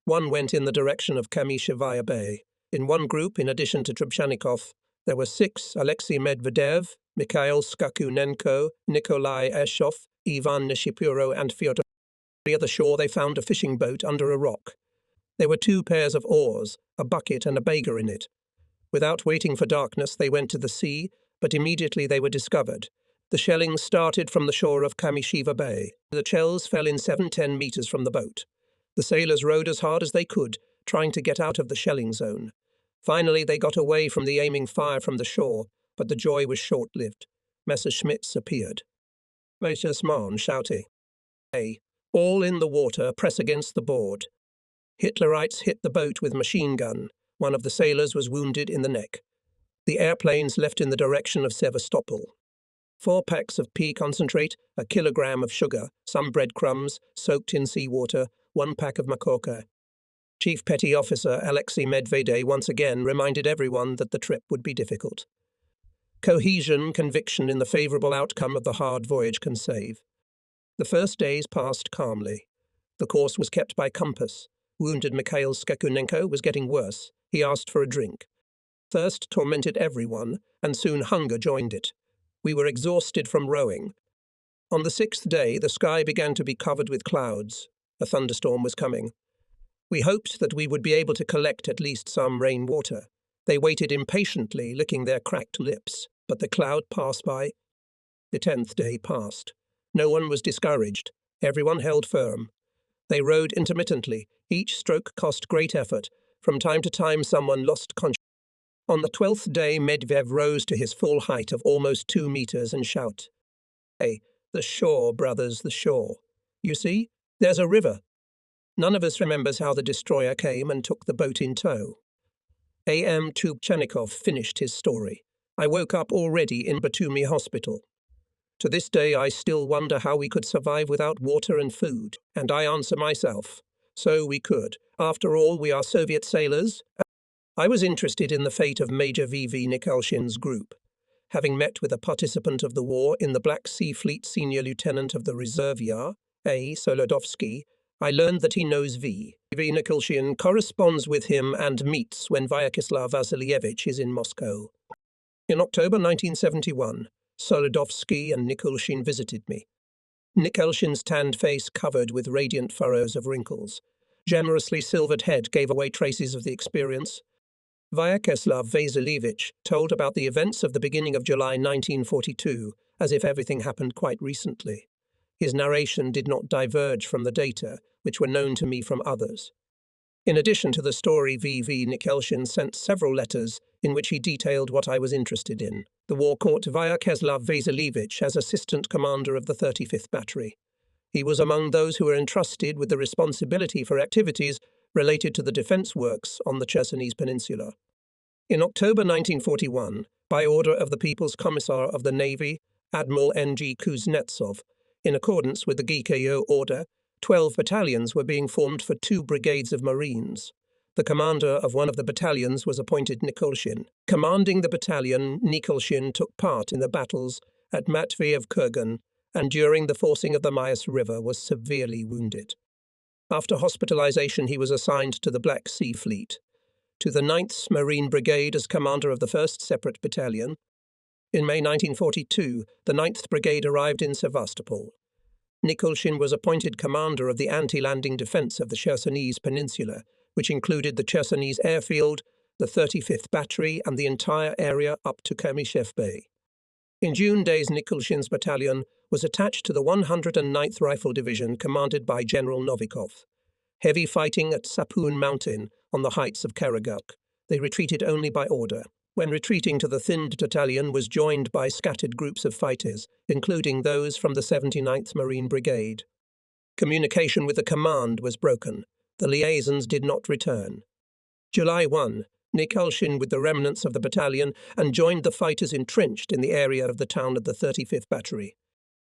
One went in the direction of Kamishevaya Bay. In one group, in addition to Trubchanikov, there were 6: Alexei Medvedev, Mikhail Skakunenko, Nikolai Eshov, Ivan Nishipuro, and Fyodor. Near the shore, they found a fishing boat under a rock. There were 2 pairs of oars, a bucket and a baiger in it. Without waiting for darkness, they went to the sea, but immediately they were discovered. The shelling started from the shore of Kamishiva Bay. The shells fell in 7-10 meters from the boat. The sailors rowed as hard as they could, trying to get out of the shelling zone. Finally, they got away from the aiming fire from the shore, but the joy was short-lived. Messerschmitts appeared. Messerschmitt shouting, "Hey, all in the water, press against the board." Hitlerites hit the boat with machine gun. One of the sailors was wounded in the neck. The airplanes left in the direction of Sevastopol. 4 packs of pea concentrate, a kilogram of sugar, some breadcrumbs soaked in seawater, 1 pack of makorka. Chief Petty Officer Alexei Medvedev once again reminded everyone that the trip would be difficult. Cohesion, conviction in the favourable outcome of the hard voyage can save. The first days passed calmly. The course was kept by compass. Wounded Mikhail Skakunenko was getting worse. He asked for a drink. Thirst tormented everyone, and soon hunger joined it. We were exhausted from rowing. On the 6th day, the sky began to be covered with clouds. A thunderstorm was coming. We hoped that we would be able to collect at least some rainwater. They waited impatiently, licking their cracked lips, but the cloud passed by. The 10th day passed. No one was discouraged. Everyone held firm. They rowed intermittently. Each stroke cost great effort. From time to time, someone lost consciousness. On the 12th day, Medvedev rose to his full height of almost 2 meters and shouted, "Hey, the shore, brothers, the shore. You see, there's a river." None of us remembers how the destroyer came and took the boat in tow. A.M. Trubchanikov finished his story. I woke up already in Batumi Hospital. To this day, I still wonder how we could survive without water and food, and I answer myself, so we could. After all, we are Soviet sailors. I was interested in the fate of Major V.V. Nikolshin's group. Having met with a participant of the war in the Black Sea Fleet Senior Lieutenant of the Reserve Yar, A. Solodovsky, I learned that he knows V.V. Nikolshin, corresponds with him and meets when Vyacheslav Vasilievich is in Moscow. In October 1971, Solodovsky and Nikolshin visited me. Nikolshin's tanned face covered with radiant furrows of wrinkles. Generously silvered head gave away traces of the experience. Vyacheslav Vasilievich told about the events of the beginning of July 1942, as if everything happened quite recently. His narration did not diverge from the data, which were known to me from others. In addition to the story, V.V. Nikolshin sent several letters in which he detailed what I was interested in. The war caught Vyacheslav Vasilievich as assistant commander of the 35th Battery. He was among those who were entrusted with the responsibility for activities related to the defence works on the Chersonese Peninsula. In October 1941, by order of the People's Commissar of the Navy, Admiral N.G. Kuznetsov, in accordance with the GKO order, 12 battalions were being formed for 2 brigades of Marines. The commander of one of the battalions was appointed Nikolshin. Commanding the battalion, Nikolshin took part in the battles at Matviev-Kurgan, and during the forcing of the Mayas River was severely wounded. After hospitalization, he was assigned to the Black Sea Fleet, to the 9th Marine Brigade as commander of the 1st Separate Battalion. In May 1942, the 9th Brigade arrived in Sevastopol. Nikolshin was appointed commander of the anti-landing defense of the Chersonese Peninsula, which included the Chersonese airfield, the 35th Battery, and the entire area up to Kamyshev Bay. In June days, Nikolshin's battalion was attached to the 109th Rifle Division commanded by General Novikov. Heavy fighting at Sapun Mountain on the heights of Karaguk. They retreated only by order. When retreating to the thinned battalion was joined by scattered groups of fighters, including those from the 79th Marine Brigade. Communication with the command was broken. The liaisons did not return. July 1, Nikolshin with the remnants of the battalion and joined the fighters entrenched in the area of the town of the 35th Battery.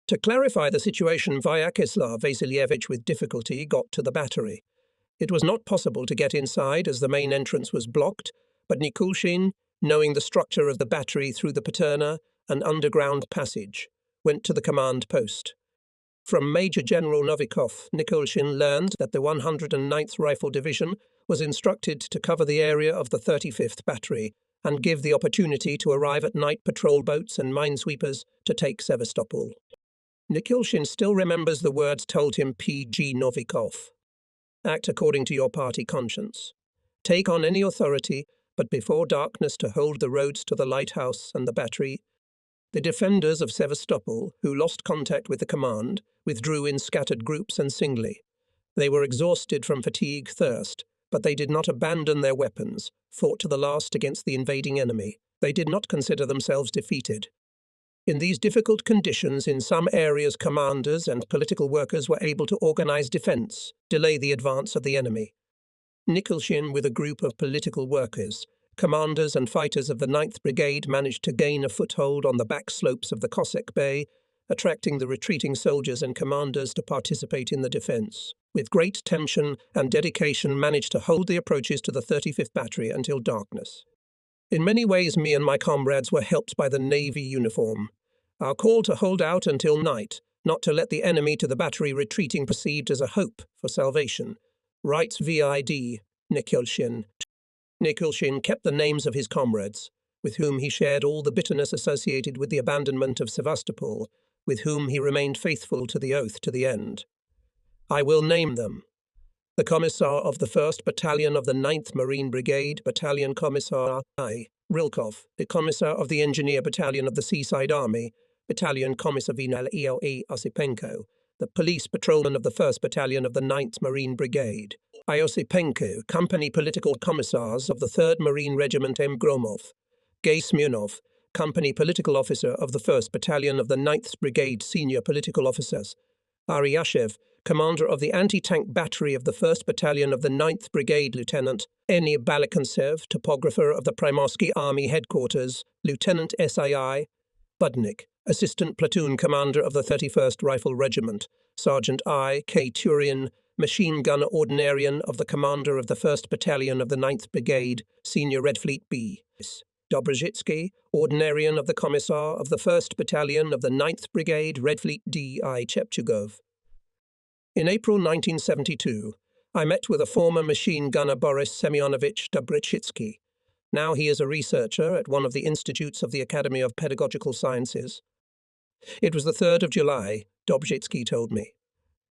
To clarify the situation, Vyacheslav Vasilievich with difficulty got to the battery. It was not possible to get inside as the main entrance was blocked, but Nikulshin, knowing the structure of the battery through the paterna, an underground passage, went to the command post. From Major General Novikov, Nikulshin learned that the 109th Rifle Division was instructed to cover the area of the 35th Battery and give the opportunity to arrive at night patrol boats and minesweepers to take Sevastopol. Nikulshin still remembers the words told him P.G. Novikov. Act according to your party conscience. Take on any authority, but before darkness to hold the roads to the lighthouse and the battery. The defenders of Sevastopol, who lost contact with the command, withdrew in scattered groups and singly. They were exhausted from fatigue, thirst, but they did not abandon their weapons, fought to the last against the invading enemy. They did not consider themselves defeated. In these difficult conditions, in some areas commanders and political workers were able to organize defense, delay the advance of the enemy. Nikulshin, with a group of political workers, commanders and fighters of the 9th Brigade, managed to gain a foothold on the back slopes of the Cossack Bay, attracting the retreating soldiers and commanders to participate in the defense. With great tension and dedication, managed to hold the approaches to the 35th Battery until darkness. In many ways, me and my comrades were helped by the Navy uniform. Our call to hold out until night, not to let the enemy to the battery retreating, perceived as a hope for salvation. Writes V.I.D. Nikulshin. Nikulshin kept the names of his comrades, with whom he shared all the bitterness associated with the abandonment of Sevastopol, with whom he remained faithful to the oath to the end. I will name them. The Commissar of the 1st Battalion of the 9th Marine Brigade, Battalion Commissar I. Rilkov, the Commissar of the Engineer Battalion of the Seaside Army, Battalion Commissar Vinal E.O.E. Osipenko, the Police Patrolman of the 1st Battalion of the 9th Marine Brigade, Iosipenko, Company Political Commissars of the 3rd Marine Regiment M. Gromov, Gay Smirnov, Company Political Officer of the 1st Battalion of the 9th Brigade, Senior Political Officers, Aryashev, Commander of the Anti-Tank Battery of the 1st Battalion of the 9th Brigade, Lieutenant Eni Balakantsev, Topographer of the Primorsky Army Headquarters, Lieutenant SII Budnik, Assistant Platoon Commander of the 31st Rifle Regiment, Sergeant I. K. Turian, Machine Gunner Ordinarian of the Commander of the 1st Battalion of the 9th Brigade, Senior Red Fleet B. Dobrozhitsky, Ordinarian of the Commissar of the 1st Battalion of the 9th Brigade, Red Fleet D. I. Chepchugov. In April 1972, I met with a former machine gunner Boris Semyonovich Dobrozhitsky. Now he is a researcher at one of the institutes of the Academy of Pedagogical Sciences. It was the 3rd of July, Dobrozhitsky told me.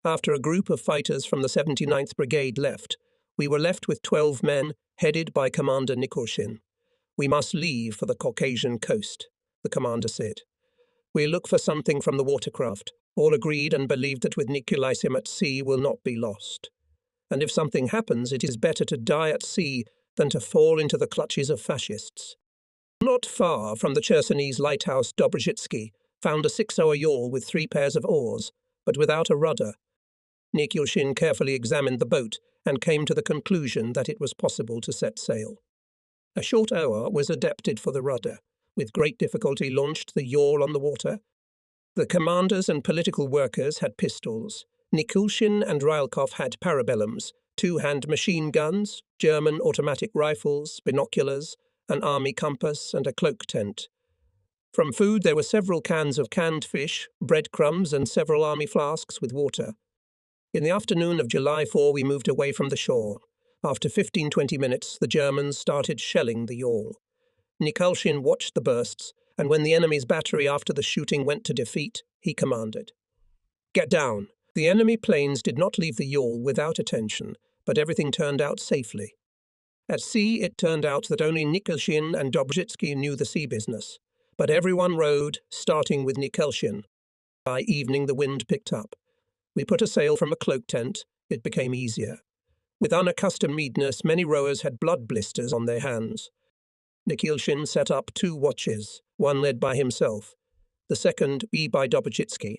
After a group of fighters from the 79th Brigade left, we were left with 12 men, headed by Commander Nikulshin. We must leave for the Caucasian coast, the commander said. We look for something from the watercraft. All agreed and believed that with Nikulaisim at sea will not be lost. And if something happens, it is better to die at sea than to fall into the clutches of fascists. Not far from the Chersonese lighthouse, Dobrozhitsky found a 6-oar yawl with 3 pairs of oars, but without a rudder. Nikulshin carefully examined the boat and came to the conclusion that it was possible to set sail. A short oar was adapted for the rudder. With great difficulty launched the yawl on the water. The commanders and political workers had pistols. Nikulshin and Rylkov had parabellums, 2-hand machine guns, German automatic rifles, binoculars, an army compass, and a cloak tent. From food there were several cans of canned fish, breadcrumbs, and several army flasks with water. In the afternoon of July 4 we moved away from the shore. After 15-20 minutes, the Germans started shelling the yawl. Nikulshin watched the bursts, and when the enemy's battery after the shooting went to defeat, he commanded. Get down! The enemy planes did not leave the yawl without attention, but everything turned out safely. At sea, it turned out that only Nikulshin and Dobrozhitsky knew the sea business, but everyone rowed, starting with Nikulshin. By evening, the wind picked up. We put a sail from a cloak tent. It became easier. With unaccustomedness, many rowers had blood blisters on their hands. Nikulshin set up 2 watches, one led by himself, the second by Dobrozhitsky.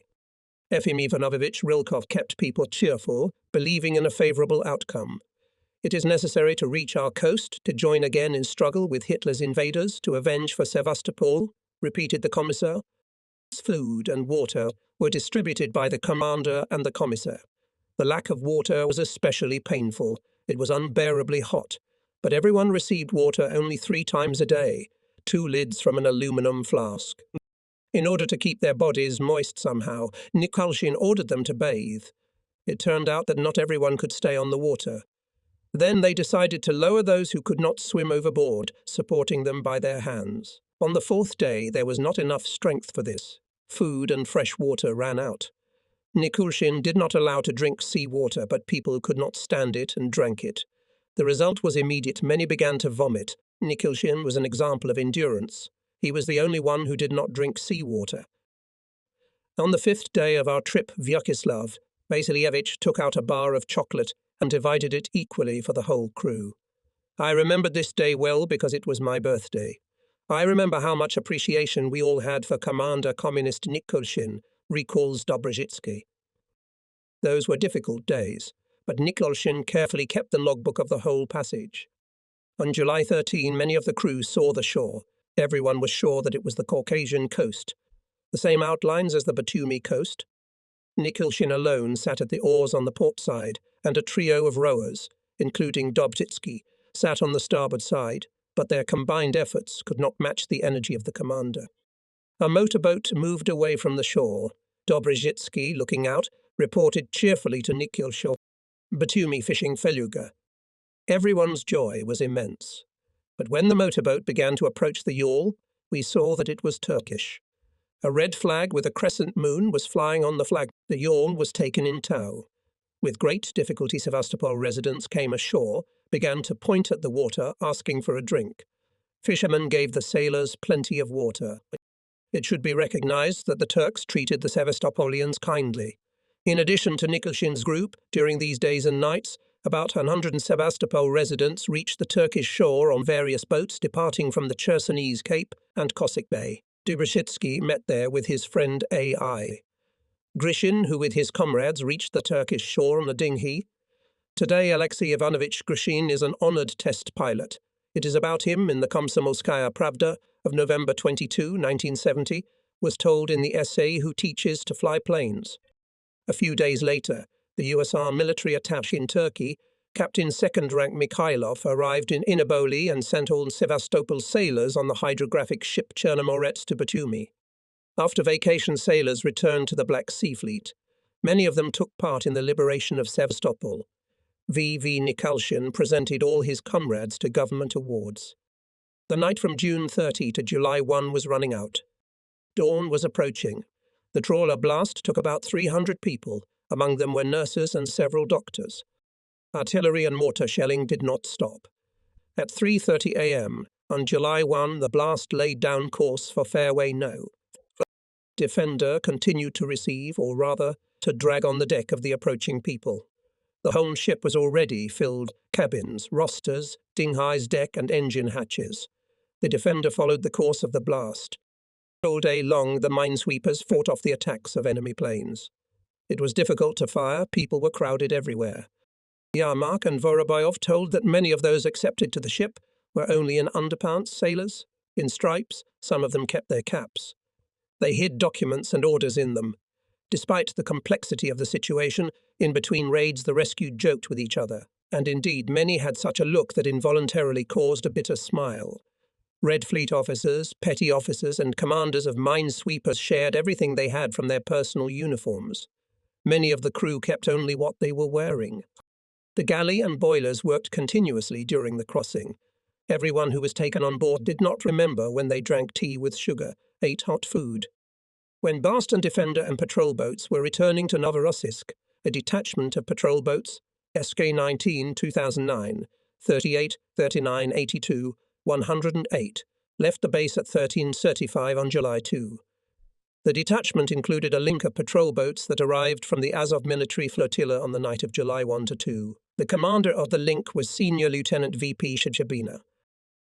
Efim Ivanovich Rilkov kept people cheerful, believing in a favourable outcome. It is necessary to reach our coast to join again in struggle with Hitler's invaders to avenge for Sevastopol, repeated the commissar. Food and water were distributed by the commander and the commissar. The lack of water was especially painful. It was unbearably hot, but everyone received water only 3 times a day, 2 lids from an aluminum flask. In order to keep their bodies moist somehow, Nikulshin ordered them to bathe. It turned out that not everyone could stay on the water. Then they decided to lower those who could not swim overboard, supporting them by their hands. On the 4th day, there was not enough strength for this. Food and fresh water ran out. Nikulshin did not allow to drink sea water, but people could not stand it and drank it. The result was immediate. Many began to vomit. Nikulshin was an example of endurance. He was the only one who did not drink sea water. On the 5th day of our trip, Vyacheslav Vasilievich took out a bar of chocolate and divided it equally for the whole crew. I remembered this day well because it was my birthday. I remember how much appreciation we all had for Commander Communist Nikulshin, recalls Dobrozhitsky. Those were difficult days, but Nikulshin carefully kept the logbook of the whole passage. On July 13, many of the crew saw the shore. Everyone was sure that it was the Caucasian coast, the same outlines as the Batumi coast. Nikulshin alone sat at the oars on the port side, and a trio of rowers, including Dobrozhitsky, sat on the starboard side, but their combined efforts could not match the energy of the commander. A motorboat moved away from the shore. Dobrozhitsky, looking out, reported cheerfully to Nikulshin, "Batumi fishing feluga." Everyone's joy was immense. But when the motorboat began to approach the yawl, we saw that it was Turkish. A red flag with a crescent moon was flying on the flag. The yawl was taken in tow. With great difficulty, Sevastopol residents came ashore, began to point at the water, asking for a drink. Fishermen gave the sailors plenty of water. It should be recognized that the Turks treated the Sevastopolians kindly. In addition to Nikulshin's group, during these days and nights, about 100 Sevastopol residents reached the Turkish shore on various boats departing from the Chersonese Cape and Cossack Bay. Dobrozhitsky met there with his friend A.I. Grishin, who with his comrades reached the Turkish shore on a dinghy. Today, Alexei Ivanovich Grishin is an honored test pilot. It is about him in the Komsomolskaya Pravda of November 22, 1970, was told in the essay Who Teaches to Fly Planes. A few days later, the USR military attaché in Turkey, Captain Second-Rank Mikhailov, arrived in Ineboli and sent all Sevastopol sailors on the hydrographic ship Chernomorets to Batumi. After vacation, sailors returned to the Black Sea Fleet. Many of them took part in the liberation of Sevastopol. V.V. Nikulshin presented all his comrades to government awards. The night from June 30 to July 1 was running out. Dawn was approaching. The trawler blast took about 300 people. Among them were nurses and several doctors. Artillery and mortar shelling did not stop. At 3:30 a.m. on July 1, the blast laid down course for Fairway No. Defender continued to receive, or rather, to drag on the deck of the approaching people. The whole ship was already filled, cabins, rosters, dinghi's deck and engine hatches. The Defender followed the course of the blast. All day long, the minesweepers fought off the attacks of enemy planes. It was difficult to fire, people were crowded everywhere. Yarmak and Vorobyov told that many of those accepted to the ship were only in underpants sailors, in stripes, some of them kept their caps. They hid documents and orders in them. Despite the complexity of the situation, in between raids the rescued joked with each other, and indeed many had such a look that involuntarily caused a bitter smile. Red Fleet officers, petty officers and commanders of minesweepers shared everything they had from their personal uniforms. Many of the crew kept only what they were wearing. The galley and boilers worked continuously during the crossing. Everyone who was taken on board did not remember when they drank tea with sugar, ate hot food. When Boston Defender and patrol boats were returning to Novorossiysk, a detachment of patrol boats, SK-19 2009, 38, 39, 82, 108, left the base at 13:35 on July 2. The detachment included a link of patrol boats that arrived from the Azov military flotilla on the night of July 1 to 2. The commander of the link was Senior Lieutenant V.P. Shchebina.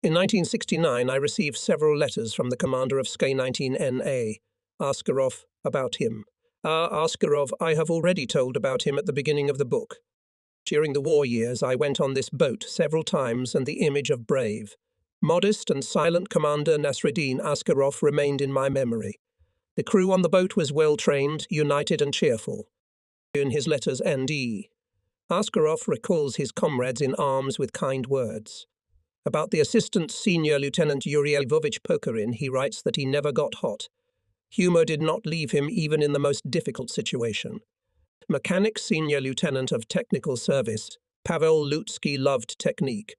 In 1969, I received several letters from the commander of SK-19NA, Askarov, about him. Askarov I have already told about him at the beginning of the book. During the war years, I went on this boat several times, and the image of brave, modest and silent Commander Nasruddin Askarov remained in my memory. The crew on the boat was well-trained, united and cheerful. In his letters N.D., Askarov recalls his comrades in arms with kind words. About the assistant senior Lieutenant Yuri Lvovich Pokarin, he writes that he never got hot. Humor did not leave him even in the most difficult situation. Mechanic Senior Lieutenant of Technical Service, Pavel Lutsky loved technique,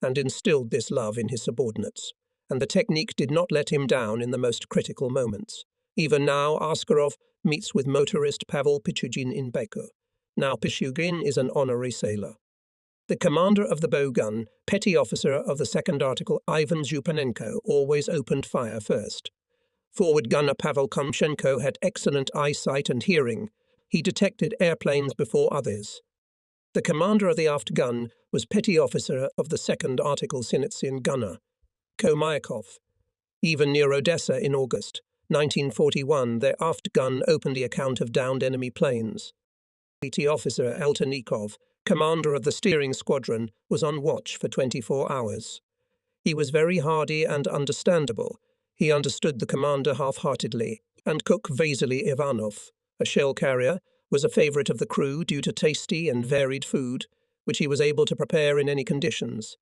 and instilled this love in his subordinates, and the technique did not let him down in the most critical moments. Even now, Askarov meets with motorist Pavel Pichugin in Baku. Now Pichugin is an honorary sailor. The commander of the bow gun, petty officer of the second article Ivan Zhupanenko, always opened fire first. Forward gunner Pavel Komchenko had excellent eyesight and hearing. He detected airplanes before others. The commander of the aft gun was petty officer of the second article Sinitsyn gunner, Komayakov. Even near Odessa in August 1941, their aft gun opened the account of downed enemy planes. Petty officer Eltonikov, commander of the steering squadron, was on watch for 24 hours. He was very hardy and understandable. He understood the commander half-heartedly, and cook Vasily Ivanov, a shell carrier, was a favorite of the crew due to tasty and varied food, which he was able to prepare in any conditions.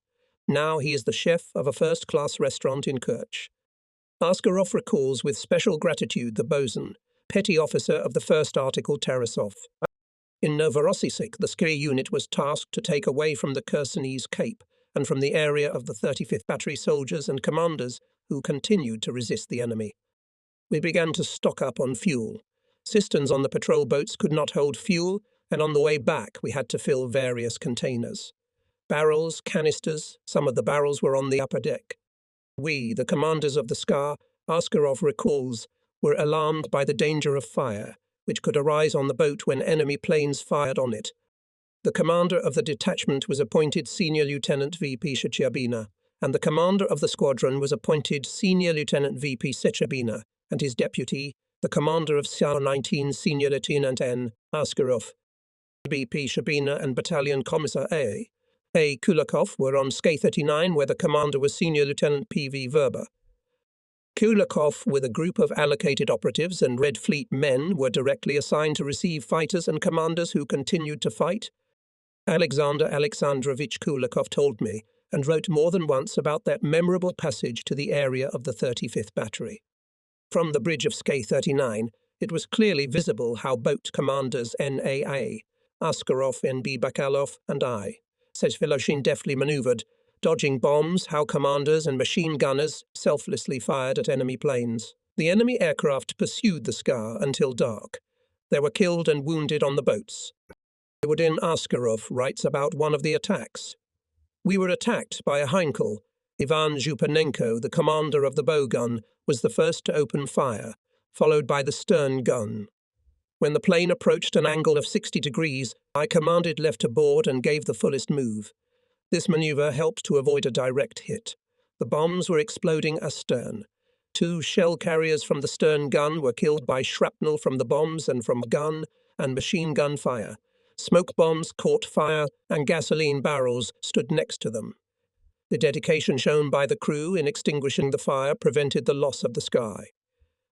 Now he is the chef of a first-class restaurant in Kerch. Askarov recalls with special gratitude the bosun, petty officer of the first article Tarasov. In Novorossiysk, the ski unit was tasked to take away from the Khersonese Cape and from the area of the 35th Battery soldiers and commanders who continued to resist the enemy. We began to stock up on fuel. Cisterns on the patrol boats could not hold fuel, and on the way back we had to fill various containers. Barrels, canisters, some of the barrels were on the upper deck. We, the commanders of the SCAR, Askarov recalls, were alarmed by the danger of fire, which could arise on the boat when enemy planes fired on it. The commander of the detachment was appointed Senior Lieutenant V.P. Shcherbina, and the commander of the squadron was appointed Senior Lieutenant V.P. Sechabina, and his deputy, the commander of SAR-19 Senior Lieutenant N. Askarov. V.P. Shabina and Battalion Commissar A. Kulakov were on SK-39, where the commander was Senior Lieutenant P.V. Verba. Kulakov, with a group of allocated operatives and Red Fleet men, were directly assigned to receive fighters and commanders who continued to fight. Alexander Alexandrovich Kulakov told me, and wrote more than once about that memorable passage to the area of the 35th Battery. From the bridge of SK-39, it was clearly visible how boat commanders N.A.A., Askarov, N.B. Bakalov, and I, Sezviloshin deftly maneuvered, dodging bombs, how commanders and machine gunners selflessly fired at enemy planes. The enemy aircraft pursued the SCAR until dark. There were killed and wounded on the boats. Iwadin Askarov writes about one of the attacks. We were attacked by a Heinkel. Ivan Zhupanenko, the commander of the bow gun, was the first to open fire, followed by the stern gun. When the plane approached an angle of 60 degrees, I commanded left aboard and gave the fullest move. This maneuver helped to avoid a direct hit. The bombs were exploding astern. 2 shell carriers from the stern gun were killed by shrapnel from the bombs and from gun and machine gun fire. Smoke bombs caught fire and gasoline barrels stood next to them. The dedication shown by the crew in extinguishing the fire prevented the loss of the sky.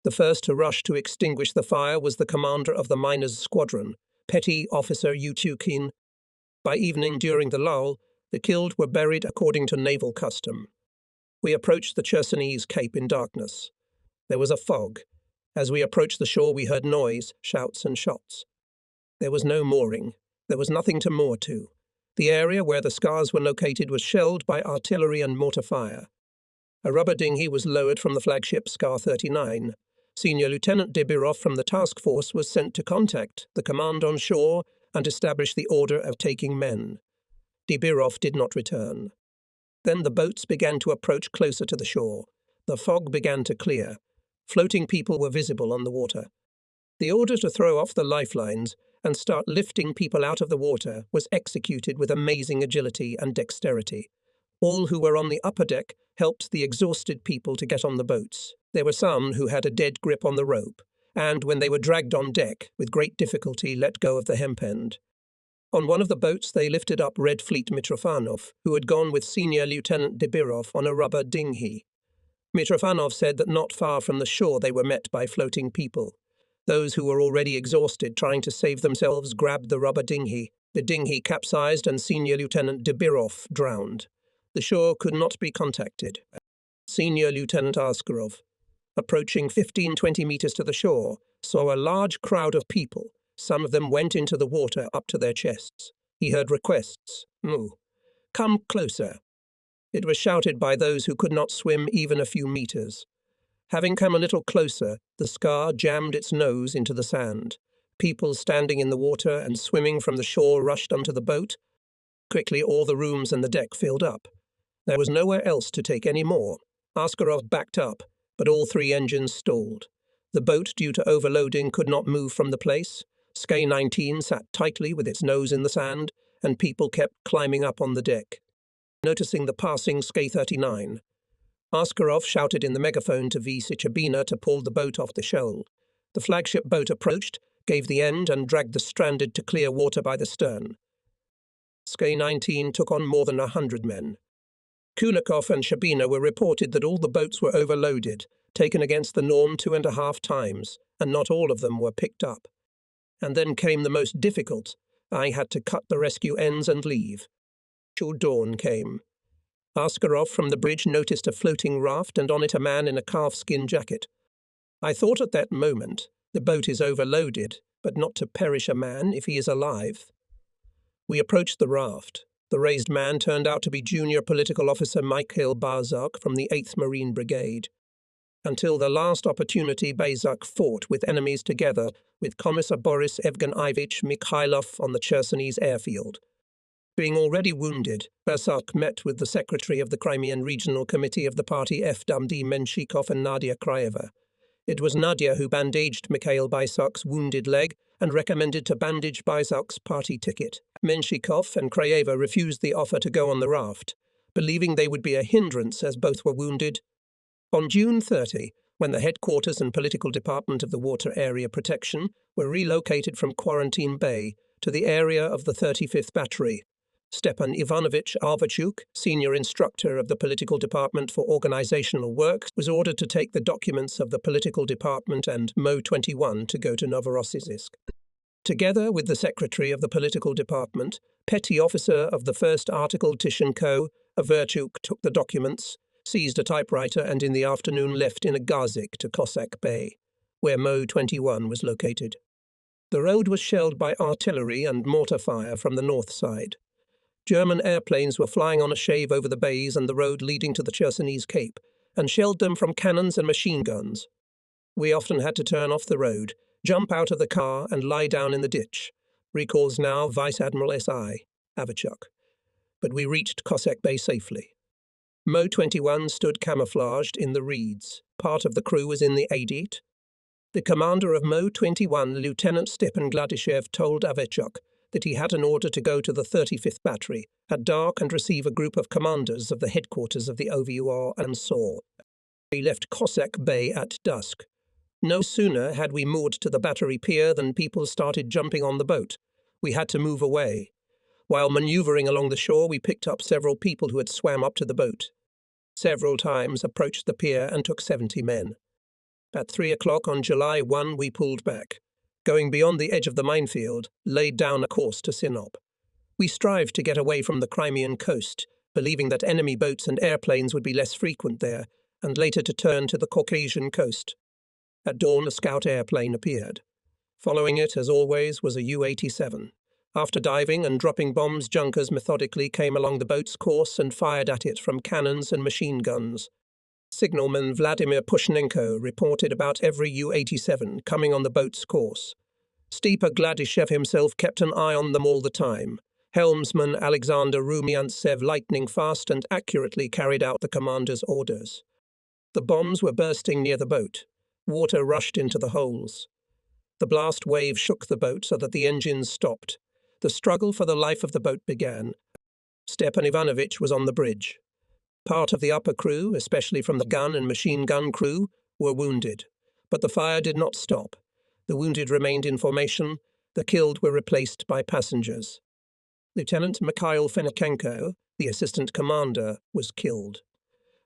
The first to rush to extinguish the fire was the commander of the miners' squadron, Petty Officer Yuchukin. By evening, during the lull, the killed were buried according to naval custom. We approached the Khersonese Cape in darkness. There was a fog. As we approached the shore, we heard noise, shouts and shots. There was no mooring. There was nothing to moor to. The area where the SCARs were located was shelled by artillery and mortar fire. A rubber dinghy was lowered from the flagship SCAR-39. Senior Lieutenant Debirov from the task force was sent to contact the command on shore and establish the order of taking men. Debirov did not return. Then the boats began to approach closer to the shore. The fog began to clear. Floating people were visible on the water. The order to throw off the lifelines and start lifting people out of the water was executed with amazing agility and dexterity. All who were on the upper deck helped the exhausted people to get on the boats. There were some who had a dead grip on the rope, and when they were dragged on deck, with great difficulty let go of the hemp end. On one of the boats they lifted up Red Fleet Mitrofanov, who had gone with Senior Lieutenant Debirov on a rubber dinghy. Mitrofanov said that not far from the shore they were met by floating people. Those who were already exhausted trying to save themselves grabbed the rubber dinghy. The dinghy capsized and Senior Lieutenant Debirov drowned. The shore could not be contacted. Senior Lieutenant Askarov, approaching 15-20 meters to the shore, saw a large crowd of people. Some of them went into the water up to their chests. He heard requests. "Moo, come closer." It was shouted by those who could not swim even a few meters. Having come a little closer, the Scar jammed its nose into the sand. People standing in the water and swimming from the shore rushed onto the boat. Quickly all the rooms and the deck filled up. There was nowhere else to take any more. Askarov backed up, but all 3 engines stalled. The boat, due to overloading, could not move from the place. Sk-19 sat tightly with its nose in the sand, and people kept climbing up on the deck. Noticing the passing Sk-39, Askarov shouted in the megaphone to V. Sichabina to pull the boat off the shoal. The flagship boat approached, gave the end, and dragged the stranded to clear water by the stern. Sk-19 took on more than 100 men. Kulikov and Shabina were reported that all the boats were overloaded, taken against the norm 2.5 times, and not all of them were picked up. And then came the most difficult. I had to cut the rescue ends and leave. Till dawn came. Askarov from the bridge noticed a floating raft and on it a man in a calfskin jacket. I thought at that moment, the boat is overloaded, but not to perish a man if he is alive. We approached the raft. The raised man turned out to be junior political officer Mikhail Barzak from the 8th Marine Brigade. Until the last opportunity, Barzak fought with enemies together with Commissar Boris Evgenovich Mikhailov on the Chersonese airfield. Being already wounded, Barzak met with the secretary of the Crimean Regional Committee of the party FDMD Menshikov and Nadia Krayeva. It was Nadia who bandaged Mikhail Barzak's wounded leg and recommended to bandage Barzak's party ticket. Menshikov and Krayeva refused the offer to go on the raft, believing they would be a hindrance as both were wounded. On June 30, when the headquarters and political department of the Water Area Protection were relocated from Quarantine Bay to the area of the 35th Battery, Stepan Ivanovich Arvachuk, senior instructor of the Political Department for Organizational Work, was ordered to take the documents of the Political Department and Mo-21 to go to Novorossiysk. Together with the secretary of the Political Department, petty officer of the first article Tishenko, Averchuk took the documents, seized a typewriter and in the afternoon left in a Gazik to Cossack Bay, where Mo-21 was located. The road was shelled by artillery and mortar fire from the north side. German airplanes were flying on a shave over the bays and the road leading to the Chersonese Cape, and shelled them from cannons and machine guns. We often had to turn off the road, jump out of the car and lie down in the ditch, recalls now Vice Admiral S.I. Avachuk. But we reached Cossack Bay safely. Mo-21 stood camouflaged in the reeds. Part of the crew was in the Adit. The commander of Mo-21, Lieutenant Stepan Gladyshev, told Avachuk that he had an order to go to the 35th Battery at dark and receive a group of commanders of the headquarters of the OVUR and SAW. We left Cossack Bay at dusk. No sooner had we moored to the battery pier than people started jumping on the boat. We had to move away. While manoeuvring along the shore, we picked up several people who had swam up to the boat. Several times approached the pier and took 70 men. At 3 o'clock on July 1, we pulled back. Going beyond the edge of the minefield, laid down a course to Sinop. We strived to get away from the Crimean coast, believing that enemy boats and airplanes would be less frequent there, and later to turn to the Caucasian coast. At dawn, a scout airplane appeared. Following it, as always, was a U-87. After diving and dropping bombs, junkers methodically came along the boat's course and fired at it from cannons and machine guns. Signalman Vladimir Pushnenko reported about every U-87 coming on the boat's course. Stepan Gladyshev himself kept an eye on them all the time. Helmsman Alexander Rumiantsev lightning fast and accurately carried out the commander's orders. The bombs were bursting near the boat. Water rushed into the holes. The blast wave shook the boat so that the engines stopped. The struggle for the life of the boat began. Stepan Ivanovich was on the bridge. Part of the upper crew, especially from the gun and machine gun crew, were wounded. But the fire did not stop. The wounded remained in formation. The killed were replaced by passengers. Lieutenant Mikhail Fenichenko, the assistant commander, was killed.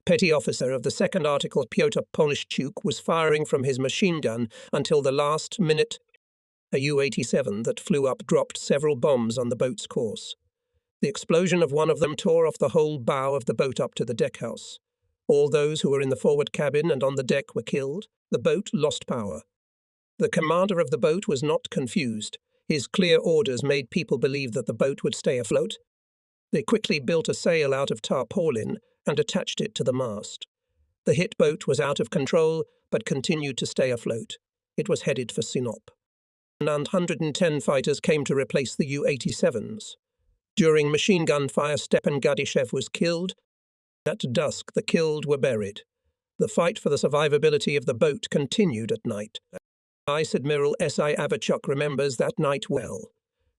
Petty officer of the 2nd Article Pyotr Polishchuk was firing from his machine gun until the last minute. A U-87 that flew up dropped several bombs on the boat's course. The explosion of one of them tore off the whole bow of the boat up to the deckhouse. All those who were in the forward cabin and on the deck were killed. The boat lost power. The commander of the boat was not confused. His clear orders made people believe that the boat would stay afloat. They quickly built a sail out of tarpaulin and attached it to the mast. The hit boat was out of control, but continued to stay afloat. It was headed for Sinop. 110 fighters came to replace the U-87s. During machine gun fire, Stepan Gadishev was killed. At dusk, the killed were buried. The fight for the survivability of the boat continued at night. Vice Admiral S.I. Avachuk remembers that night well.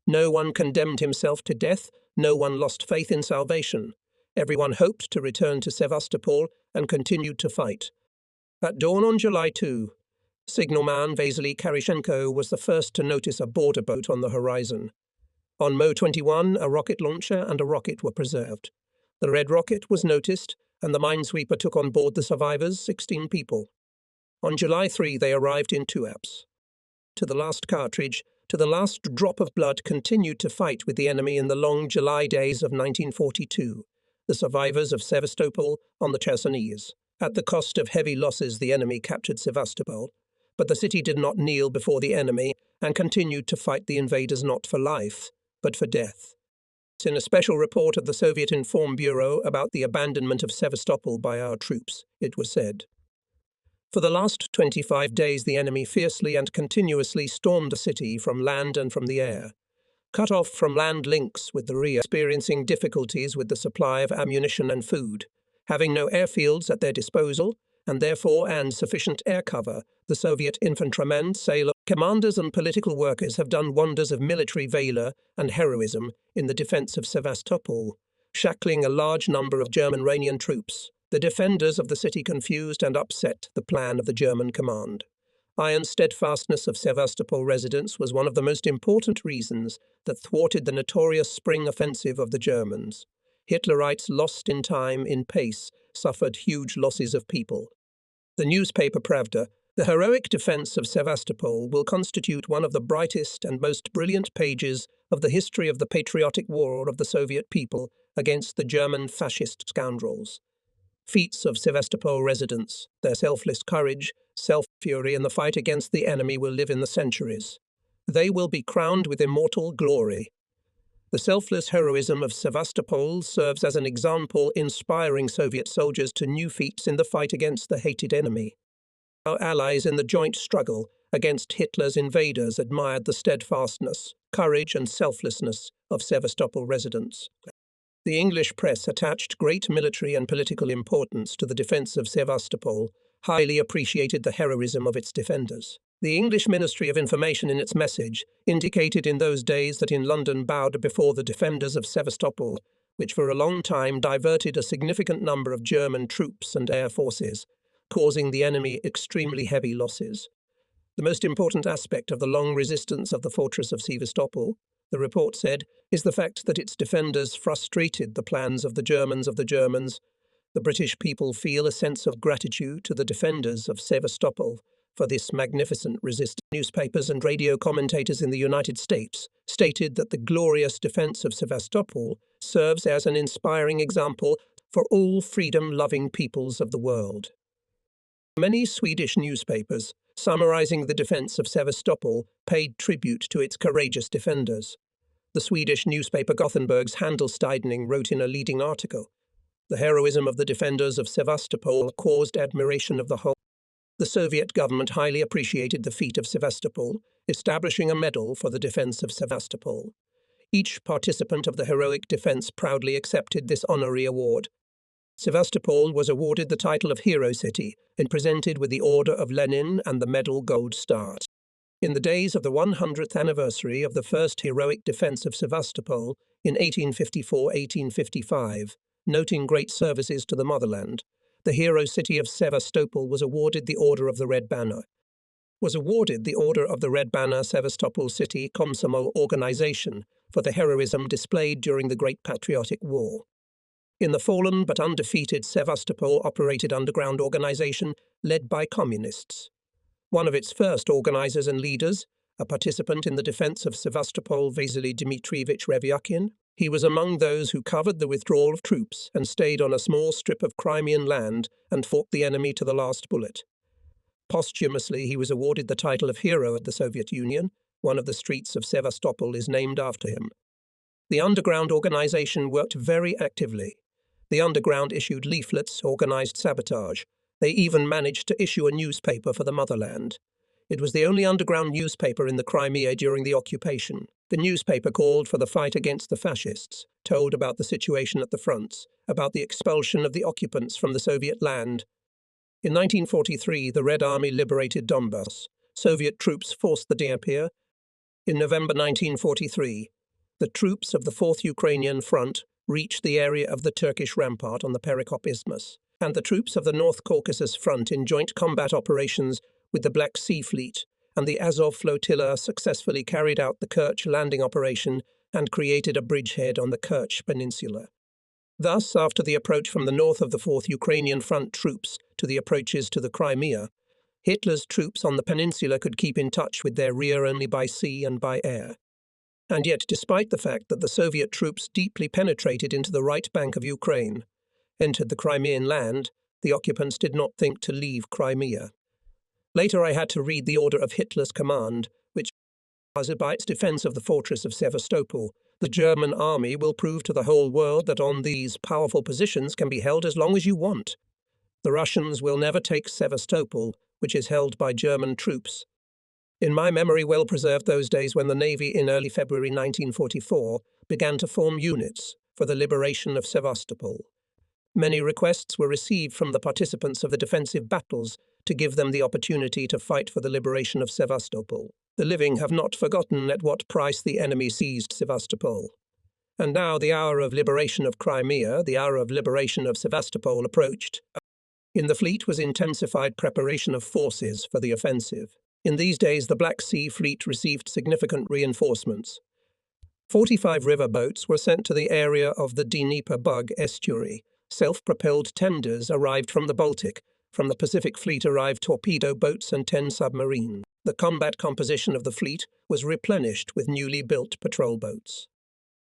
No one condemned himself to death. No one lost faith in salvation. Everyone hoped to return to Sevastopol and continued to fight. At dawn on July 2, signalman Vasily Karyshenko was the first to notice a border boat on the horizon. On Mo 21, a rocket launcher and a rocket were preserved. The red rocket was noticed, and the minesweeper took on board the survivors, 16 people. On July 3, they arrived in Tuapse. To the last cartridge, to the last drop of blood, continued to fight with the enemy in the long July days of 1942, the survivors of Sevastopol on the Chersonese. At the cost of heavy losses, the enemy captured Sevastopol, but the city did not kneel before the enemy and continued to fight the invaders not for life, but for death. In a special report of the Soviet Inform Bureau about the abandonment of Sevastopol by our troops, it was said, "For the last 25 days the enemy fiercely and continuously stormed the city from land and from the air. Cut off from land links with the rear, experiencing difficulties with the supply of ammunition and food, having no airfields at their disposal, and therefore sufficient air cover, the Soviet infantrymen, sailors, commanders and political workers have done wonders of military valor and heroism in the defense of Sevastopol, shackling a large number of German-Iranian troops. The defenders of the city confused and upset the plan of the German command. Iron steadfastness of Sevastopol residents was one of the most important reasons that thwarted the notorious spring offensive of the Germans. Hitlerites lost in time, in pace, suffered huge losses of people." The newspaper Pravda, "The heroic defense of Sevastopol will constitute one of the brightest and most brilliant pages of the history of the patriotic war of the Soviet people against the German fascist scoundrels. Feats of Sevastopol residents, their selfless courage, self-fury in the fight against the enemy will live in the centuries. They will be crowned with immortal glory. The selfless heroism of Sevastopol serves as an example inspiring Soviet soldiers to new feats in the fight against the hated enemy. Our allies in the joint struggle against Hitler's invaders admired the steadfastness, courage and selflessness of Sevastopol residents. The English press attached great military and political importance to the defense of Sevastopol, highly appreciated the heroism of its defenders. The English Ministry of Information in its message indicated in those days that in London bowed before the defenders of Sevastopol, which for a long time diverted a significant number of German troops and air forces, causing the enemy extremely heavy losses. The most important aspect of the long resistance of the fortress of Sevastopol, the report said, is the fact that its defenders frustrated the plans of the Germans. The British people feel a sense of gratitude to the defenders of Sevastopol for this magnificent resistance. Newspapers and radio commentators in the United States stated that the glorious defense of Sevastopol serves as an inspiring example for all freedom-loving peoples of the world. Many Swedish newspapers, summarizing the defense of Sevastopol, paid tribute to its courageous defenders. The Swedish newspaper Gothenburg's Handelstidning wrote in a leading article, "The heroism of the defenders of Sevastopol caused admiration of the whole." The Soviet government highly appreciated the feat of Sevastopol, establishing a medal for the defense of Sevastopol. Each participant of the heroic defense proudly accepted this honorary award. Sevastopol was awarded the title of Hero City and presented with the Order of Lenin and the Medal Gold Star. In the days of the 100th anniversary of the first heroic defense of Sevastopol in 1854-1855, noting great services to the motherland, the hero city of Sevastopol was awarded the Order of the Red Banner. was awarded the Order of the Red Banner Sevastopol City Komsomol Organization for the heroism displayed during the Great Patriotic War. In the fallen but undefeated Sevastopol operated underground organization led by communists. One of its first organizers and leaders, a participant in the defense of Sevastopol, Vasily Dmitrievich Revyakhin, he was among those who covered the withdrawal of troops and stayed on a small strip of Crimean land and fought the enemy to the last bullet. Posthumously, he was awarded the title of Hero of the Soviet Union. One of the streets of Sevastopol is named after him. The underground organization worked very actively. The underground issued leaflets, organized sabotage. They even managed to issue a newspaper for the motherland. It was the only underground newspaper in the Crimea during the occupation. The newspaper called for the fight against the fascists, told about the situation at the fronts, about the expulsion of the occupants from the Soviet land. In 1943, the Red Army liberated Donbass. Soviet troops forced the disappear. In November 1943, the troops of the 4th Ukrainian Front reached the area of the Turkish rampart on the Perekop Isthmus, and the troops of the North Caucasus Front in joint combat operations with the Black Sea Fleet and the Azov Flotilla successfully carried out the Kerch landing operation and created a bridgehead on the Kerch Peninsula. Thus, after the approach from the north of the 4th Ukrainian Front troops to the approaches to the Crimea, Hitler's troops on the peninsula could keep in touch with their rear only by sea and by air. And yet, despite the fact that the Soviet troops deeply penetrated into the right bank of Ukraine, entered the Crimean land, the occupants did not think to leave Crimea. Later I had to read the order of Hitler's command, which was by its defense of the fortress of Sevastopol. The German army will prove to the whole world that on these powerful positions can be held as long as you want. The Russians will never take Sevastopol, which is held by German troops. In my memory well preserved those days when the Navy in early February 1944 began to form units for the liberation of Sevastopol. Many requests were received from the participants of the defensive battles to give them the opportunity to fight for the liberation of Sevastopol. The living have not forgotten at what price the enemy seized Sevastopol. And now the hour of liberation of Crimea, the hour of liberation of Sevastopol approached. In the fleet was intensified preparation of forces for the offensive. In these days the Black Sea Fleet received significant reinforcements. 45 river boats were sent to the area of the Dnieper Bug estuary. Self-propelled tenders arrived from the Baltic. From the Pacific Fleet arrived torpedo boats and 10 submarines. The combat composition of the fleet was replenished with newly built patrol boats.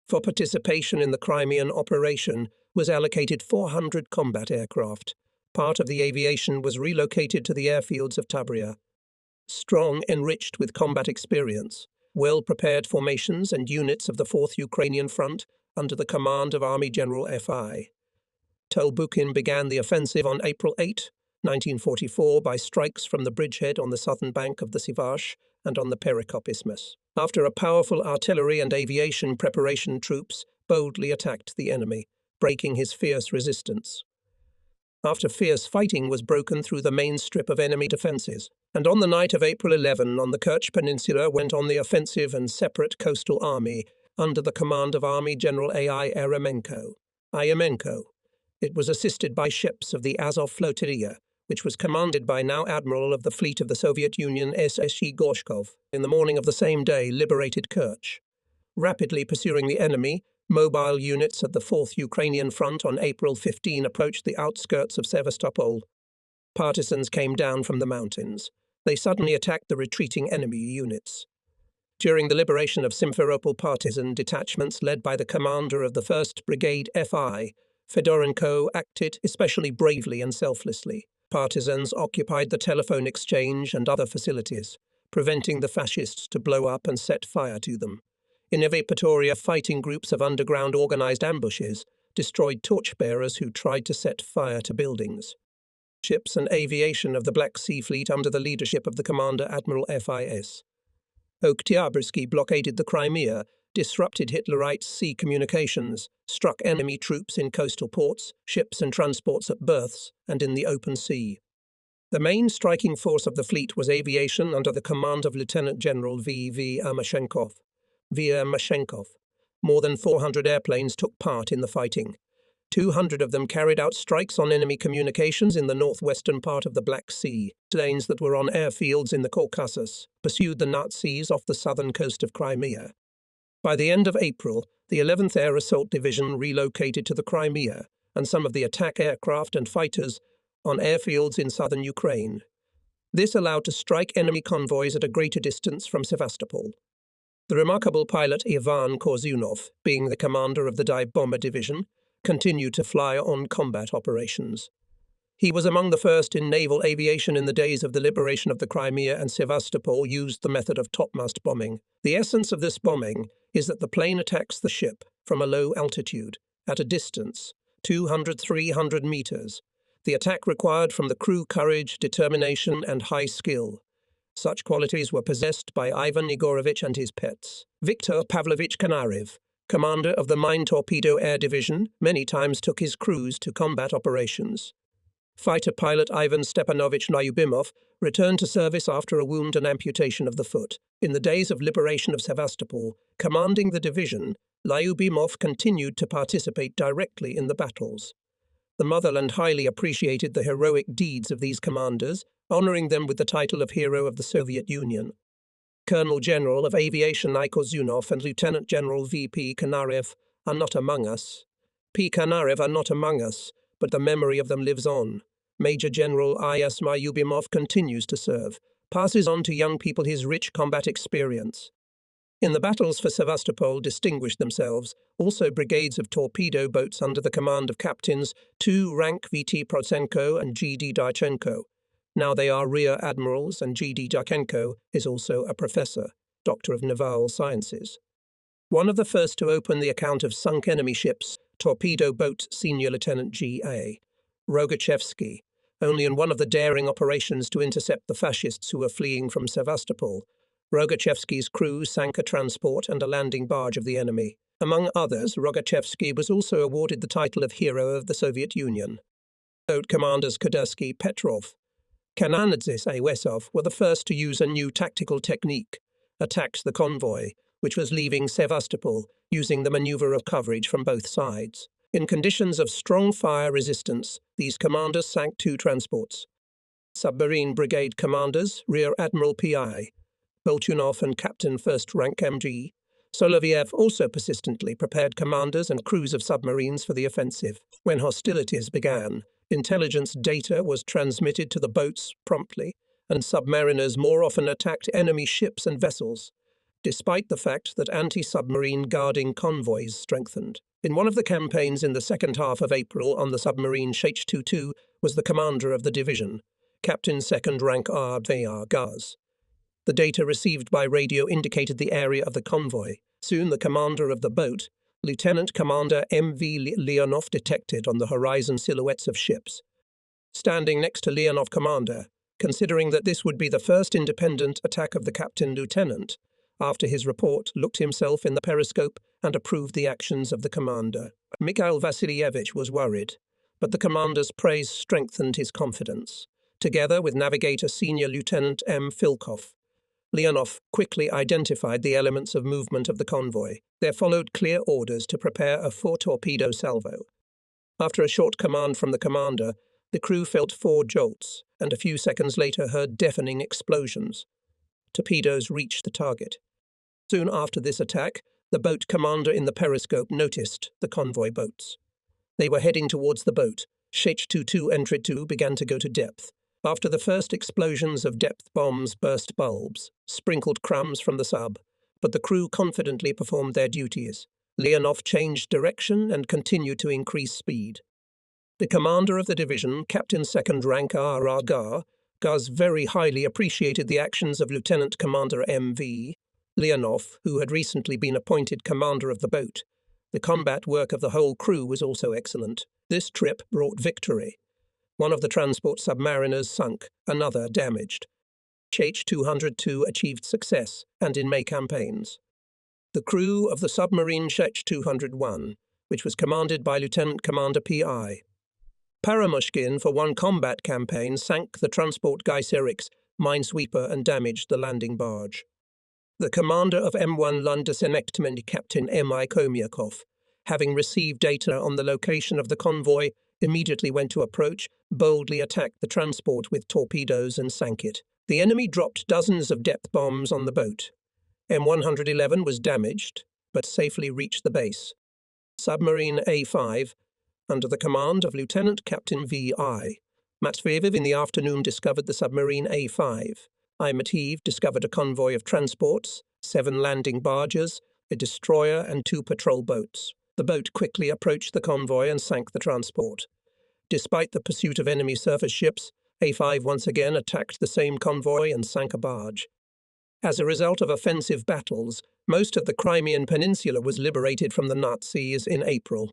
For participation in the Crimean operation was allocated 400 combat aircraft. Part of the aviation was relocated to the airfields of Tabria. Strong, enriched with combat experience, well-prepared formations and units of the 4th Ukrainian Front under the command of Army General F.I. Tolbukin began the offensive on April 8, 1944 by strikes from the bridgehead on the southern bank of the Sivash and on the Perekop Isthmus. After a powerful artillery and aviation preparation, troops boldly attacked the enemy, breaking his fierce resistance. After fierce fighting was broken through the main strip of enemy defences, and on the night of April 11 on the Kerch Peninsula went on the offensive and separate coastal army under the command of Army General A.I. Yeremenko. It was assisted by ships of the Azov Flotilla, which was commanded by now Admiral of the Fleet of the Soviet Union SSC Gorshkov. In the morning of the same day, liberated Kerch. Rapidly pursuing the enemy, mobile units at the 4th Ukrainian Front on April 15 approached the outskirts of Sevastopol. Partisans came down from the mountains. They suddenly attacked the retreating enemy units. During the liberation of Simferopol, partisan detachments led by the commander of the 1st Brigade F.I., Fedorenko, acted especially bravely and selflessly. Partisans occupied the telephone exchange and other facilities, preventing the fascists to blow up and set fire to them. In Evapatoria, fighting groups of underground organized ambushes destroyed torchbearers who tried to set fire to buildings. Ships and aviation of the Black Sea Fleet under the leadership of the commander Admiral F.I.S. Oktyabrski blockaded the Crimea, disrupted Hitlerite sea communications, struck enemy troops in coastal ports, ships and transports at berths, and in the open sea. The main striking force of the fleet was aviation under the command of Lieutenant General V.V. Ermashenkov. More than 400 airplanes took part in the fighting. 200 of them carried out strikes on enemy communications in the northwestern part of the Black Sea. Planes that were on airfields in the Caucasus pursued the Nazis off the southern coast of Crimea. By the end of April, the 11th Air Assault Division relocated to the Crimea, and some of the attack aircraft and fighters on airfields in southern Ukraine. This allowed to strike enemy convoys at a greater distance from Sevastopol. The remarkable pilot Ivan Korzunov, being the commander of the dive bomber division, continued to fly on combat operations. He was among the first in naval aviation in the days of the liberation of the Crimea, and Sevastopol used the method of topmast bombing. The essence of this bombing is that the plane attacks the ship from a low altitude, at a distance, 200–300 meters. The attack required from the crew courage, determination, and high skill. Such qualities were possessed by Ivan Igorovich and his pets. Viktor Pavlovich Kanarev, commander of the Mine Torpedo Air Division, many times took his crews to combat operations. Fighter pilot Ivan Stepanovich Lyubimov returned to service after a wound and amputation of the foot. In the days of liberation of Sevastopol, commanding the division, Lyubimov continued to participate directly in the battles. The motherland highly appreciated the heroic deeds of these commanders, honoring them with the title of Hero of the Soviet Union. Colonel General of Aviation I. Korzunov and Lieutenant General V.P. Kanarev are not among us. P. Kanarev are not among us, but the memory of them lives on. Major General I.S. Lyubimov continues to serve, passes on to young people his rich combat experience. In the battles for Sevastopol distinguished themselves also brigades of torpedo boats under the command of Captains 2 rank V.T. Protsenko and G.D. Dychenko. Now they are Rear Admirals, and G.D. Dychenko is also a professor, Doctor of Naval Sciences. One of the first to open the account of sunk enemy ships, torpedo boat Senior Lieutenant G.A. Rogachevsky, only in one of the daring operations to intercept the fascists who were fleeing from Sevastopol. Rogachevsky's crew sank a transport and a landing barge of the enemy. Among others, Rogachevsky was also awarded the title of Hero of the Soviet Union. Boat commanders Kudersky, Petrov, Kananadzis and Wesov were the first to use a new tactical technique, attack the convoy, which was leaving Sevastopol, using the maneuver of coverage from both sides. In conditions of strong fire resistance, these commanders sank 2 transports. Submarine brigade commanders, Rear Admiral P.I. Boltunov and Captain 1st Rank M.G. Soloviev also persistently prepared commanders and crews of submarines for the offensive. When hostilities began, intelligence data was transmitted to the boats promptly, and submariners more often attacked enemy ships and vessels, despite the fact that anti-submarine guarding convoys strengthened. In one of the campaigns in the second half of April on the submarine Shch-22 was the commander of the division, Captain 2nd Rank R.V.R. Gaz. The data received by radio indicated the area of the convoy. Soon the commander of the boat, Lieutenant Commander M.V. Leonov, detected on the horizon silhouettes of ships. Standing next to Leonov commander, considering that this would be the first independent attack of the captain-lieutenant, after his report, looked himself in the periscope and approved the actions of the commander. Mikhail Vasilievich was worried, but the commander's praise strengthened his confidence. Together with navigator Senior Lieutenant M. Filkov, Leonov quickly identified the elements of movement of the convoy. There followed clear orders to prepare a 4-torpedo salvo. After a short command from the commander, the crew felt 4 jolts, and a few seconds later heard deafening explosions. Torpedoes reached the target. Soon after this attack, the boat commander in the periscope noticed the convoy boats. They were heading towards the boat. Shch-22 Entry 2 began to go to depth. After the first explosions of depth bombs burst bulbs, sprinkled crumbs from the sub, but the crew confidently performed their duties. Leonov changed direction and continued to increase speed. The commander of the division, Captain 2nd Rank R.R. Gaz very highly appreciated the actions of Lieutenant Commander M.V. Leonov, who had recently been appointed commander of the boat. The combat work of the whole crew was also excellent. This trip brought victory. One of the transport submariners sunk, another damaged. Shch-202 achieved success, and in May campaigns. The crew of the submarine Shch-201, which was commanded by Lieutenant Commander P.I. Paramushkin, for one combat campaign, sank the transport Gaiserix minesweeper and damaged the landing barge. The commander of M1 Lundesenektmen, Captain M.I. Komiakov, having received data on the location of the convoy, immediately went to approach, boldly attacked the transport with torpedoes and sank it. The enemy dropped dozens of depth bombs on the boat. M111 was damaged, but safely reached the base. Submarine A5, under the command of Lieutenant Captain V.I. Matveyev in the afternoon discovered the submarine A5. I. Matveyev discovered a convoy of transports, 7 landing barges, a destroyer and 2 patrol boats. The boat quickly approached the convoy and sank the transport. Despite the pursuit of enemy surface ships, A5 once again attacked the same convoy and sank a barge. As a result of offensive battles, most of the Crimean Peninsula was liberated from the Nazis in April.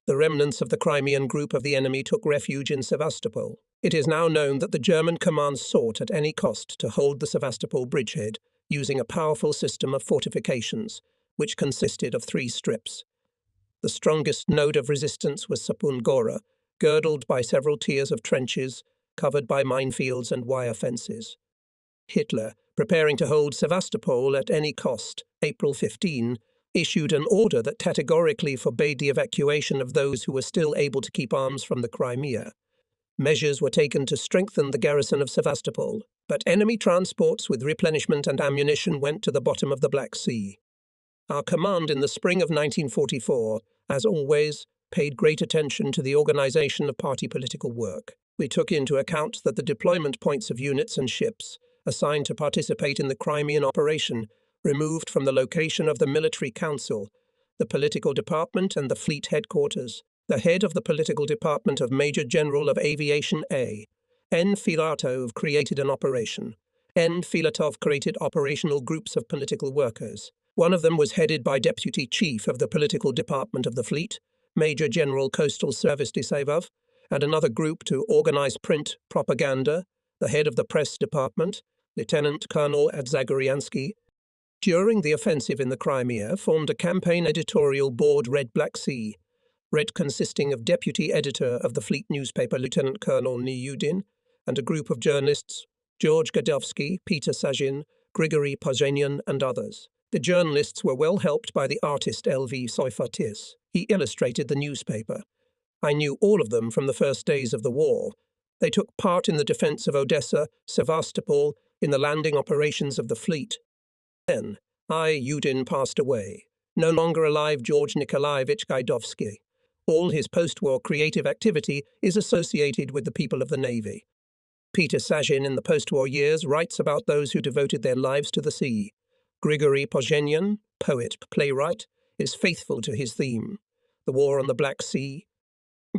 The remnants of the Crimean group of the enemy took refuge in Sevastopol. It is now known that the German command sought at any cost to hold the Sevastopol bridgehead using a powerful system of fortifications, which consisted of 3 strips. The strongest node of resistance was Sapun Gora, girdled by several tiers of trenches, covered by minefields and wire fences. Hitler, preparing to hold Sevastopol at any cost, April 15, issued an order that categorically forbade the evacuation of those who were still able to keep arms from the Crimea. Measures were taken to strengthen the garrison of Sevastopol, but enemy transports with replenishment and ammunition went to the bottom of the Black Sea. Our command in the spring of 1944, as always, paid great attention to the organization of party political work. We took into account that the deployment points of units and ships assigned to participate in the Crimean operation removed from the location of the military council, the political department and the fleet headquarters. The head of the political department of Major General of Aviation A. N. Filatov created an operation. N. Filatov created operational groups of political workers. One of them was headed by Deputy Chief of the Political Department of the Fleet, Major General Coastal Service Desavov, and another group to organize print propaganda, the head of the Press Department, Lieutenant Colonel Adzagoryansky. During the offensive in the Crimea, formed a campaign editorial board Red Black Sea, Red consisting of Deputy Editor of the Fleet newspaper Lieutenant Colonel Niudin, and a group of journalists, George Gadovsky, Peter Sajin, Grigory Pozhenyan, and others. The journalists were well helped by the artist L.V. Soifatis. He illustrated the newspaper. I knew all of them from the first days of the war. They took part in the defense of Odessa, Sevastopol, in the landing operations of the fleet. Then, Yudin passed away. No longer alive George Nikolaevich Gaidovsky. All his post-war creative activity is associated with the people of the Navy. Peter Sajin in the post-war years writes about those who devoted their lives to the sea. Grigory Pozhenyan, poet, playwright, is faithful to his theme, the war on the Black Sea.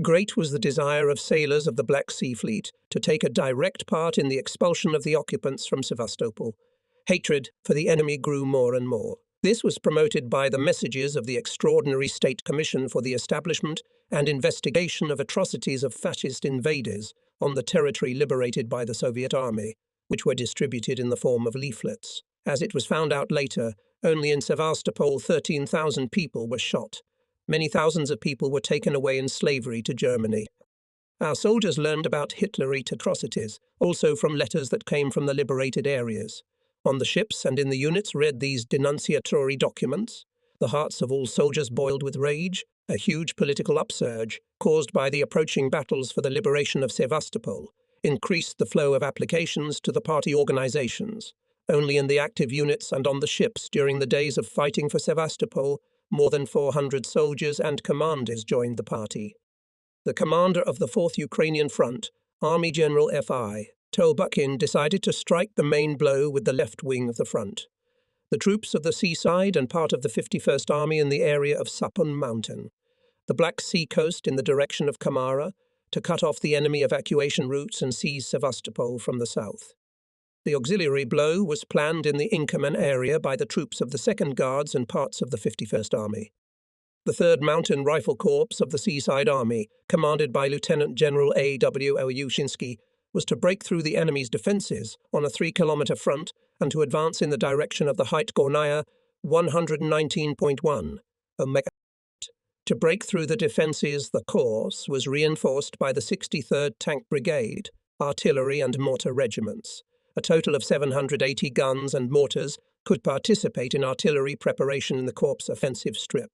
Great was the desire of sailors of the Black Sea Fleet to take a direct part in the expulsion of the occupants from Sevastopol. Hatred for the enemy grew more and more. This was promoted by the messages of the Extraordinary State Commission for the Establishment and Investigation of Atrocities of Fascist Invaders on the territory liberated by the Soviet Army, which were distributed in the form of leaflets. As it was found out later, only in Sevastopol 13,000 people were shot. Many thousands of people were taken away in slavery to Germany. Our soldiers learned about Hitlerite atrocities, also from letters that came from the liberated areas. On the ships and in the units read these denunciatory documents. The hearts of all soldiers boiled with rage. A huge political upsurge, caused by the approaching battles for the liberation of Sevastopol, increased the flow of applications to the party organizations. Only in the active units and on the ships during the days of fighting for Sevastopol, more than 400 soldiers and commanders joined the party. The commander of the 4th Ukrainian Front, Army General F.I. Tolbukin, decided to strike the main blow with the left wing of the front. The troops of the seaside and part of the 51st Army in the area of Sapun Mountain, the Black Sea coast in the direction of Kamara, to cut off the enemy evacuation routes and seize Sevastopol from the south. The auxiliary blow was planned in the Inkerman area by the troops of the 2nd Guards and parts of the 51st Army. The 3rd Mountain Rifle Corps of the Seaside Army, commanded by Lieutenant General A.W. Ilyushinsky, was to break through the enemy's defences on a 3-kilometre front and to advance in the direction of the height Gornaya 119.1. To break through the defences, the course was reinforced by the 63rd Tank Brigade, artillery and mortar regiments. A total of 780 guns and mortars could participate in artillery preparation in the corps' offensive strip.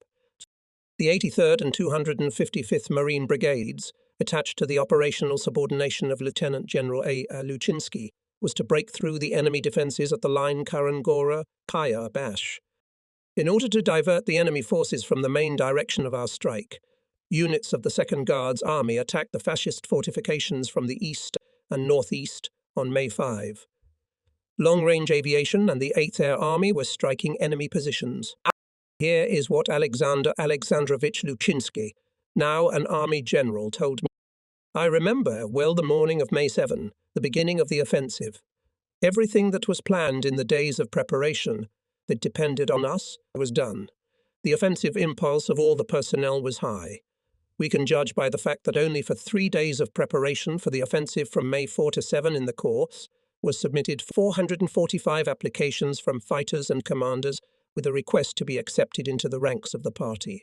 The 83rd and 255th Marine Brigades, attached to the operational subordination of Lieutenant General A. Luchinsky, was to break through the enemy defences at the line Karangora-Kaya Bash. In order to divert the enemy forces from the main direction of our strike, units of the 2nd Guards Army attacked the fascist fortifications from the east and northeast on May 5. Long-range aviation and the 8th Air Army were striking enemy positions. Here is what Alexander Alexandrovich Luchinsky, now an army general, told me. I remember well the morning of May 7, the beginning of the offensive. Everything that was planned in the days of preparation that depended on us was done. The offensive impulse of all the personnel was high. We can judge by the fact that only for 3 days of preparation for the offensive from May 4 to 7 in the course was submitted 445 applications from fighters and commanders with a request to be accepted into the ranks of the party.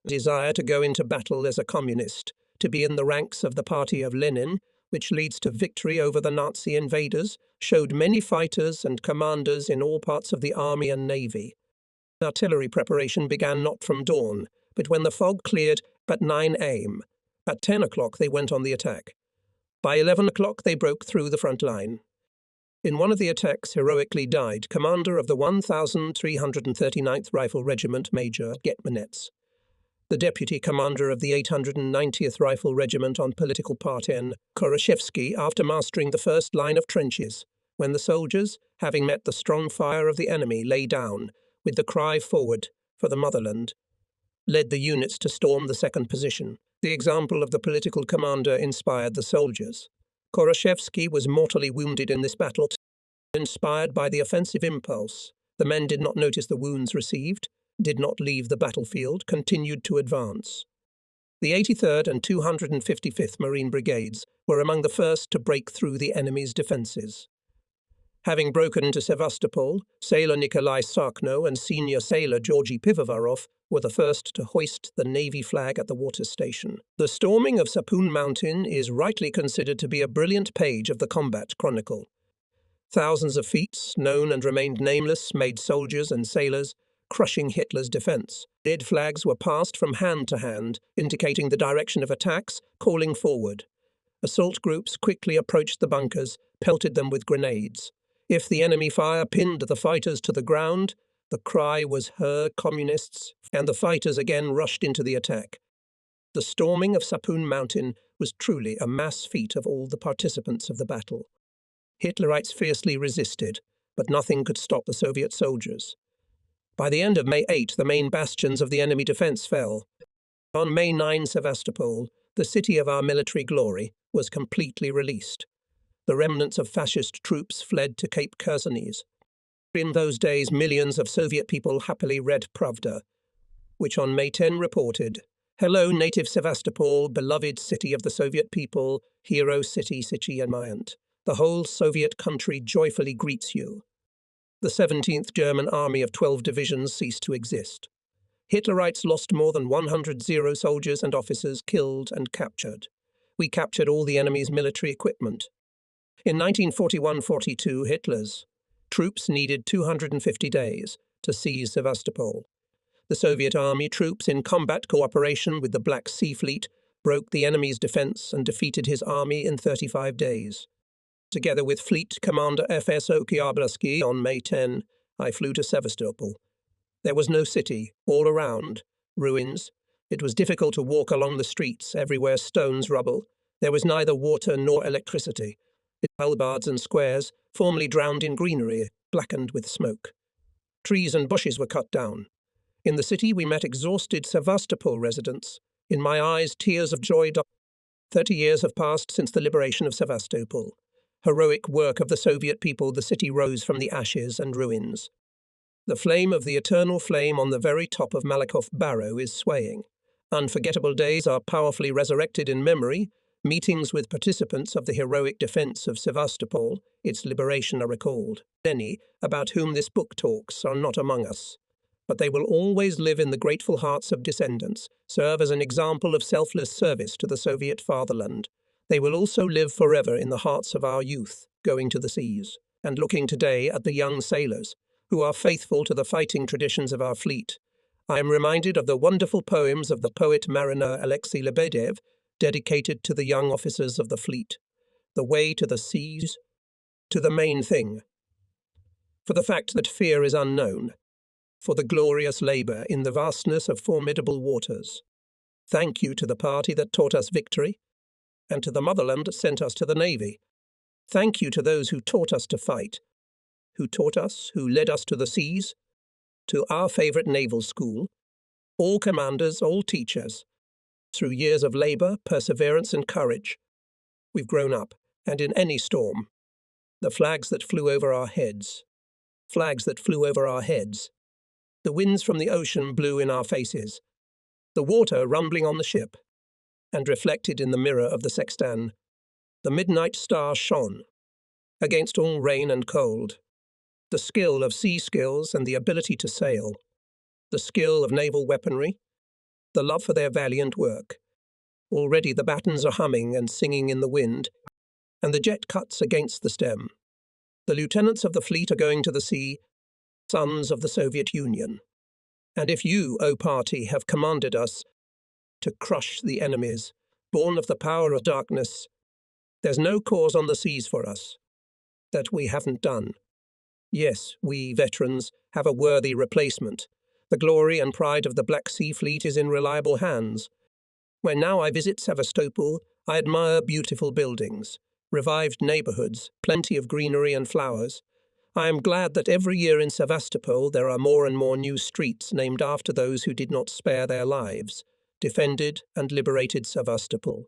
Desire to go into battle as a communist, to be in the ranks of the party of Lenin, which leads to victory over the Nazi invaders, showed many fighters and commanders in all parts of the army and navy. Artillery preparation began not from dawn, but when the fog cleared at 9 a.m. At 10 o'clock they went on the attack. By 11 o'clock they broke through the front line. In one of the attacks heroically died commander of the 1339th Rifle Regiment, Major Getmanets. The deputy commander of the 890th Rifle Regiment on political part N, Khoroshevsky, after mastering the first line of trenches, when the soldiers, having met the strong fire of the enemy, lay down, with the cry forward for the motherland, led the units to storm the second position. The example of the political commander inspired the soldiers. Khoroshevsky was mortally wounded in this battle. Inspired by the offensive impulse, the men did not notice the wounds received, did not leave the battlefield, continued to advance. The 83rd and 255th Marine Brigades were among the first to break through the enemy's defences. Having broken into Sevastopol, sailor Nikolai Sarkno and senior sailor Georgy Pivovarov were the first to hoist the Navy flag at the water station. The storming of Sapun Mountain is rightly considered to be a brilliant page of the combat chronicle. Thousands of feats, known and remained nameless, made soldiers and sailors, crushing Hitler's defence. Red flags were passed from hand to hand, indicating the direction of attacks, calling forward. Assault groups quickly approached the bunkers, pelted them with grenades. If the enemy fire pinned the fighters to the ground, the cry was heard, communists, and the fighters again rushed into the attack. The storming of Sapun Mountain was truly a mass feat of all the participants of the battle. Hitlerites fiercely resisted, but nothing could stop the Soviet soldiers. By the end of May 8, the main bastions of the enemy defense fell. On May 9, Sevastopol, the city of our military glory, was completely released. The remnants of fascist troops fled to Cape Kersenes. In those days, millions of Soviet people happily read Pravda, which on May 10 reported, "Hello, native Sevastopol, beloved city of the Soviet people, hero city, Sychi and Mayant. The whole Soviet country joyfully greets you." The 17th German Army of 12 divisions ceased to exist. Hitlerites lost more than 100 soldiers and officers killed and captured. We captured all the enemy's military equipment. In 1941-42, Hitler's troops needed 250 days to seize Sevastopol. The Soviet Army troops, in combat cooperation with the Black Sea Fleet, broke the enemy's defense and defeated his army in 35 days. Together with Fleet Commander F.S. Okyablsky on May 10, I flew to Sevastopol. There was no city, all around, ruins. It was difficult to walk along the streets, everywhere stones, rubble. There was neither water nor electricity. Boulevards and squares, formerly drowned in greenery, blackened with smoke. Trees and bushes were cut down. In the city we met exhausted Sevastopol residents. In my eyes, tears of joy. 30 years have passed since the liberation of Sevastopol. Heroic work of the Soviet people, the city rose from the ashes and ruins. The flame of the eternal flame on the very top of Malakoff Barrow is swaying. Unforgettable days are powerfully resurrected in memory. Meetings with participants of the heroic defense of Sevastopol, its liberation, are recalled. Many, about whom this book talks, are not among us. But they will always live in the grateful hearts of descendants, serve as an example of selfless service to the Soviet fatherland. They will also live forever in the hearts of our youth, going to the seas, and looking today at the young sailors, who are faithful to the fighting traditions of our fleet, I am reminded of the wonderful poems of the poet mariner Alexei Lebedev, dedicated to the young officers of the fleet. The way to the seas, to the main thing. For the fact that fear is unknown. For the glorious labour in the vastness of formidable waters. Thank you to the party that taught us victory, and to the motherland that sent us to the navy. Thank you to those who taught us to fight, who taught us, who led us to the seas, to our favourite naval school, all commanders, all teachers. Through years of labour, perseverance and courage, we've grown up, and in any storm. The flags that flew over our heads. Flags that flew over our heads. The winds from the ocean blew in our faces. The water rumbling on the ship, and reflected in the mirror of the sextant. The midnight star shone, against all rain and cold. The skill of sea skills and the ability to sail. The skill of naval weaponry. The love for their valiant work. Already the battens are humming and singing in the wind, and the jet cuts against the stem. The lieutenants of the fleet are going to the sea, sons of the Soviet Union. And if you, O party, have commanded us to crush the enemies, born of the power of darkness, there's no cause on the seas for us that we haven't done. Yes, we veterans have a worthy replacement. The glory and pride of the Black Sea Fleet is in reliable hands. When now I visit Sevastopol, I admire beautiful buildings, revived neighbourhoods, plenty of greenery and flowers. I am glad that every year in Sevastopol there are more and more new streets named after those who did not spare their lives, defended and liberated Sevastopol.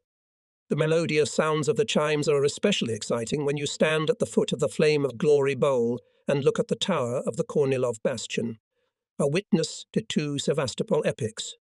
The melodious sounds of the chimes are especially exciting when you stand at the foot of the Flame of Glory Bowl and look at the tower of the Kornilov Bastion, a witness to two Sevastopol epics.